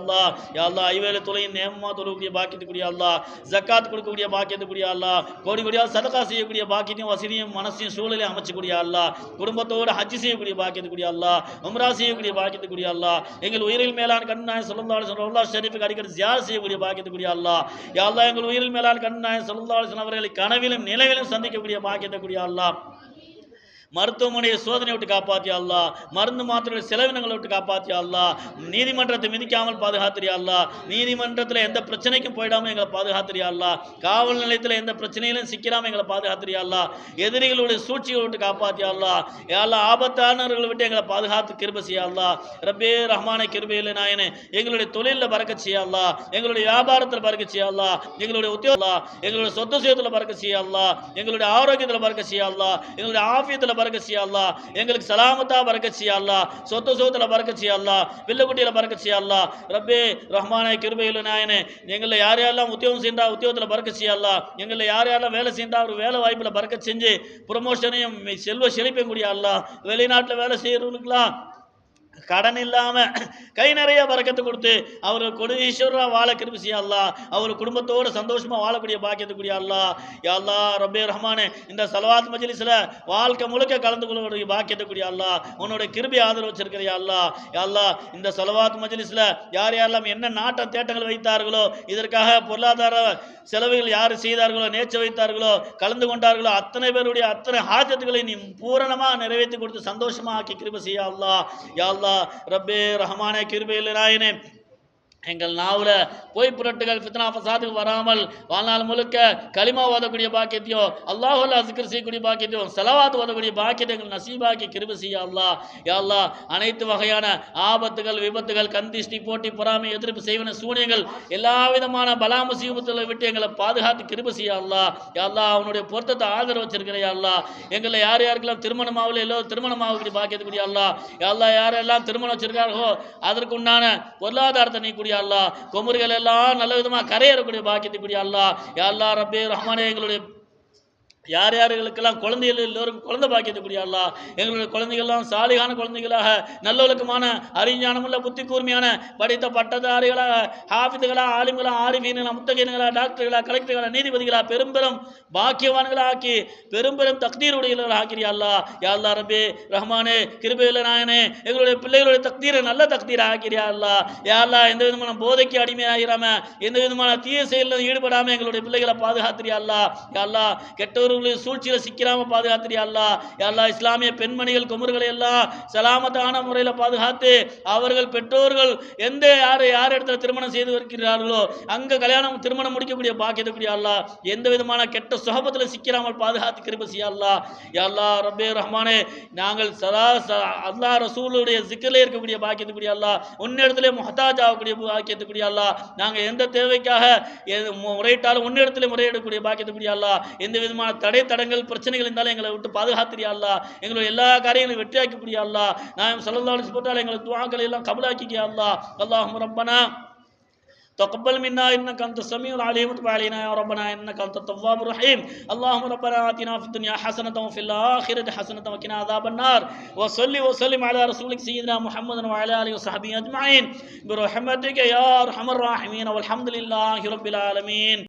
அல்லாஹ் ஐவேளை தொலையின் நேமமா தொழக்கூடிய பாக்கியத்துக்குரிய அல்லாஹ், ஜக்காத் கொடுக்கக்கூடிய பாக்கியத்துக்குரிய அல்லாஹ், கோடி கோடியாக சதகா செய்யக்கூடிய பாக்கியத்தையும் வசதியும் மனசையும் சூழலையும் அமைச்சக்கூடிய அல்லாஹ், குடும்பத்தோடு ஹஜ் செய்யக்கூடிய பாக்கியத்துக்குரிய அல்லாஹ், உம்ரா செய்யக்கூடிய பாக்கியத்துக்குரிய அல்லாஹ், எங்கள் உயிரில் மேலான கண்ணாய் ஸல்லல்லாஹு அலைஹி வஸல்லம் ரவுலா ஷரீஃபுக்கு அடிக்கடி ஜியாரத் செய்யக்கூடிய பாக்கியத்துக்குரிய அல்லாஹ். யா அல்லாஹ் எங்கள் உயிரில் மேலான கண்ணாய் ஸல்லல்லாஹு அலைஹி வஸல்லம் அவர்களை கனவிலும் நினைவிலும் சந்திக்கக்கூடிய பாக்கியத்துக்குரிய அல்லாஹ், மருத்துவமனையை சோதனை விட்டு காப்பாத்தியா அல்லாஹ், மருந்து மாத்திரை செலவினங்களை விட்டு காப்பாத்தியா அல்லாஹ், நீதிமன்றத்தை மிதிக்காமல் பாதுகாத்திரியா அல்லாஹ், நீதிமன்றத்தில் எந்த பிரச்சனைக்கும் போயிடாமல் எங்களை பாதுகாத்திரியா அல்லாஹ், காவல் நிலையத்தில் எந்த பிரச்சனையிலும் சிக்கிறாமல் எங்களை பாதுகாத்திரியா அல்லாஹ், எதிரிகளுடைய சூழ்ச்சிகளை விட்டு காப்பாத்தியா அல்லாஹ், யாரெல்லாம் ஆபத்தானவர்களை விட்டு எங்களை பாதுகாத்து கிருபை செய்யா அல்லாஹ். ரப்பே ரஹ்மானே கிருபையிலே நாயனே, எங்களுடைய தொழிலில் பறக்கச் செய்யா அல்லாஹ், எங்களுடைய வியாபாரத்தில் பறக்கச் செய்யா அல்லாஹ், எங்களுடைய உத்தியோகம் எங்களுடைய சொத்து சுயத்தில் பறக்கச் செய்யா அல்லாஹ், எங்களுடைய ஆரோக்கியத்தில் பறக்கச் செய்யா அல்லாஹ், எங்களுடைய ஆஃபியத்தில் பறக்கச் செய்யா அல்லாஹ், எங்களுக்கு சலாமத்தா பறக்கச் செய்யா அல்லாஹ், சொத்து சுகத்துல பறக்கச் செய்யா அல்லாஹ், பிள்ளைக்குட்டியில பறக்கச் செய்யா அல்லாஹ். ரப்பே ரஹ்மானே கிருபையுள்ள நாயனே, எங்களை யார் யாரெல்லாம் உத்தியோகம் செய்யறா உத்தியோகத்துல பறக்கச் செய்யா அல்லாஹ், எங்களை யார் யாரெல்லாம் வேலை செய்யறா ஒரு வேலை வாய்ப்புல பறக்கச் செஞ்சு ப்ரமோஷனையும் செல்வ செழிப்பையும் கூடிய அல்லாஹ், வெளிநாட்டுல வேலை செய்யறவங்களுக்குலாம் கடன் இல்லாம கை நிறைய பறக்கத்து கொடுத்து அவர் கொடீஸ்வரா வாழ கிருபை செய்ய அல்லாஹ், அவர் குடும்பத்தோடு சந்தோஷமா வாழக்கூடிய பாக்கியத்துக்குரிய அல்லாஹ். யா அல்லாஹ் ரப்பே ரஹ்மானே, இந்த ஸலவாத் மஜ்லிஸ்ல வாழ்க்கை முழுக்க கலந்து கொள்ளக்கூடிய பாக்கியத்துக்குரிய அல்லாஹ், உன்னுடைய கிருபை ஆதரவு வச்சிருக்கிற யா அல்லாஹ். யா அல்லாஹ் இந்த ஸலவாத் மஜ்லிஸ்ல யார் யாரெல்லாம் என்ன நாட்டம் தேட்டங்கள் வைத்தார்களோ, இதற்காக பொருளாதார செலவுகள் யார் செய்தார்களோ, நேர்ச்சி வைத்தார்களோ, கலந்து கொண்டார்களோ, அத்தனை பேருடைய அத்தனை ஹாஜத்துகளை நீ பூரணமாக நிறைவேற்றி கொடுத்து சந்தோஷமா ஆக்கி கிருபை செய்ய அல்லாஹ். யா அல்லாஹ் ரப்பே ரஹ்மானே கிருபையுள்ள நாயனே, எங்கள் நாவுல பொய் புரட்டுகள் ஃபித்னா ஃபசாதுக்கு வராமல் வாழ்நாள் முழுக்க கலிமா ஓதக்கூடிய பாக்கியத்தையும் அல்லாஹுல்லா ஸிக்ர் செய்யக்கூடிய பாக்கியத்தையும் ஸலவாத் ஓதக்கூடிய பாக்கியத்தை எங்கள் நசீபாக்கி கிருபை செய்ய அல்லாஹ். யா அல்லாஹ் அனைத்து வகையான ஆபத்துகள் விபத்துகள் கந்திஷ்டி போட்டி பொறாமை எதிர்ப்பு செய்வன சூனியங்கள் எல்லா விதமான பலா முசீபத்துகளை விட்டு எங்களை பாதுகாத்து கிருபை செய்ய அல்லாஹ். யா அல்லாஹ் அவனுடைய பொருத்தத்தை ஆதரவு வச்சிருக்கிற யா அல்லாஹ், எங்களை யார் யாருக்கெல்லாம் திருமணமாகல எல்லோரும் திருமணமாகக்கூடிய பாக்கியத்துக்குரிய அல்லாஹ். யா அல்லாஹ் யாரெல்லாம் திருமணம் வச்சிருக்கார்களோ அதற்கு உண்டான பொருளாதாரத்தை நீ கூடிய அல்லாஹ், கொமுறுகள் எல்லாம் நல்ல விதமா கரையேறக்கூடிய பாக்கியத்துக்குரிய அல்லாஹ். யா அல்லாஹ் ரப்பே ரஹ்மானே, எங்களுடைய யார் யார்களுக்கெல்லாம் குழந்தைகள் எல்லோரும் குழந்தை பாக்கியத்துக்குரிய அல்லாஹ், எங்களுடைய குழந்தைகள்லாம் சாலிகான குழந்தைகளாக நல்லொழுக்கமான அறிஞானமுள்ள புத்தி கூர்மையான படித்த பட்டதாரிகளாக ஹாஃபிதுகளா ஆலிம்களா ஆரிஃபீன்களா முத்தகீன்களா டாக்டர்களா கலெக்டர்களா நீதிபதிகளா பெரும்பெரும் பாக்கியவான்களா ஆக்கி பெரும்பெரும் தக்தீர் உடையவர்களாக ஆக்கிறியா அல்லாஹ். யா அல்லாஹ் ரப்பே ரஹ்மானே கிருபையுள்ள நாயனே, எங்களுடைய பிள்ளைகளுடைய தக்தீரை நல்ல தக்தீரை ஆக்கிறியா அல்லாஹ். யா அல்லாஹ் எந்த விதமான போதைக்கு அடிமையாகிறாம எந்த விதமான தீய செயலில் ஈடுபடாம எங்களுடைய பிள்ளைகளை பாதுகாத்திரியா அல்லாஹ். யா அல்லாஹ் கெட்டவர் சூழ்ச்சியில சிக்கிறாம பாதுகாத்திரியா அல்லாஹ். யா அல்லாஹ் இஸ்லாமிய பெண்மணிகள் குமர்களை எல்லாம் சலாமத்தான முறையில் பாதுகாத்து அவர்கள் பெற்றோர்கள் எந்த யார் இடத்துல திருமணம் செய்து வருகிறார்களோ அங்க கல்யாணம் திருமணம் முடிக்கக்கூடிய பாக்கியத்துக்குரிய அல்லாஹ், எந்த விதமான கெட்ட சுகபத்தில் சிக்கிறாமல் பாதுகாத்து கிருபை செய்ய அல்லாஹ். யா அல்லாஹ் ரப்பே ரஹ்மானே, நாங்கள் சதா அல்லாஹ் ரசூலுடைய ஜிக்ரிலே இருக்கக்கூடிய பாக்கியத்துக்குரிய அல்லாஹ், உன்னிடத்திலே முஹ்தாஜ் ஆகக்கூடிய பாக்கியத்துக்குரிய அல்லாஹ், நாங்கள் எந்த தேவைக்காக முறையிட்டாலும் உன்னிடத்திலே முறையிடக்கூடிய பாக்கியத்துக்குரிய அல்லாஹ், எந்த விதமான தடை தடங்கள் பிரச்சனைகள் இருந்தாலும் எங்களை விட்டு பாதுகாத்திரியா அல்லா, எங்களுடைய எல்லா காரியங்களையும் வெற்றியாக்கக்கூடிய அல்லா, நான் ஸல்லல்லாஹு அலைஹி வஸல்லம் எங்களை துஆக்களை எல்லாம் கபூலாக்கிக்கியா அல்லா. அல்லாஹும்ம ரப்பனா تقبل منا انك انت السميع العليم وتب علينا يا ربنا انك انت التواب الرحيم. اللهم ربنا آتنا في الدنيا حسنة وفي الآخرة حسنة وقنا عذاب النار. وصلي وسلم على رسولك سيدنا محمد وعلى آله وصحبه أجمعين برحمتك يا أرحم الراحمين والحمد لله رب العالمين.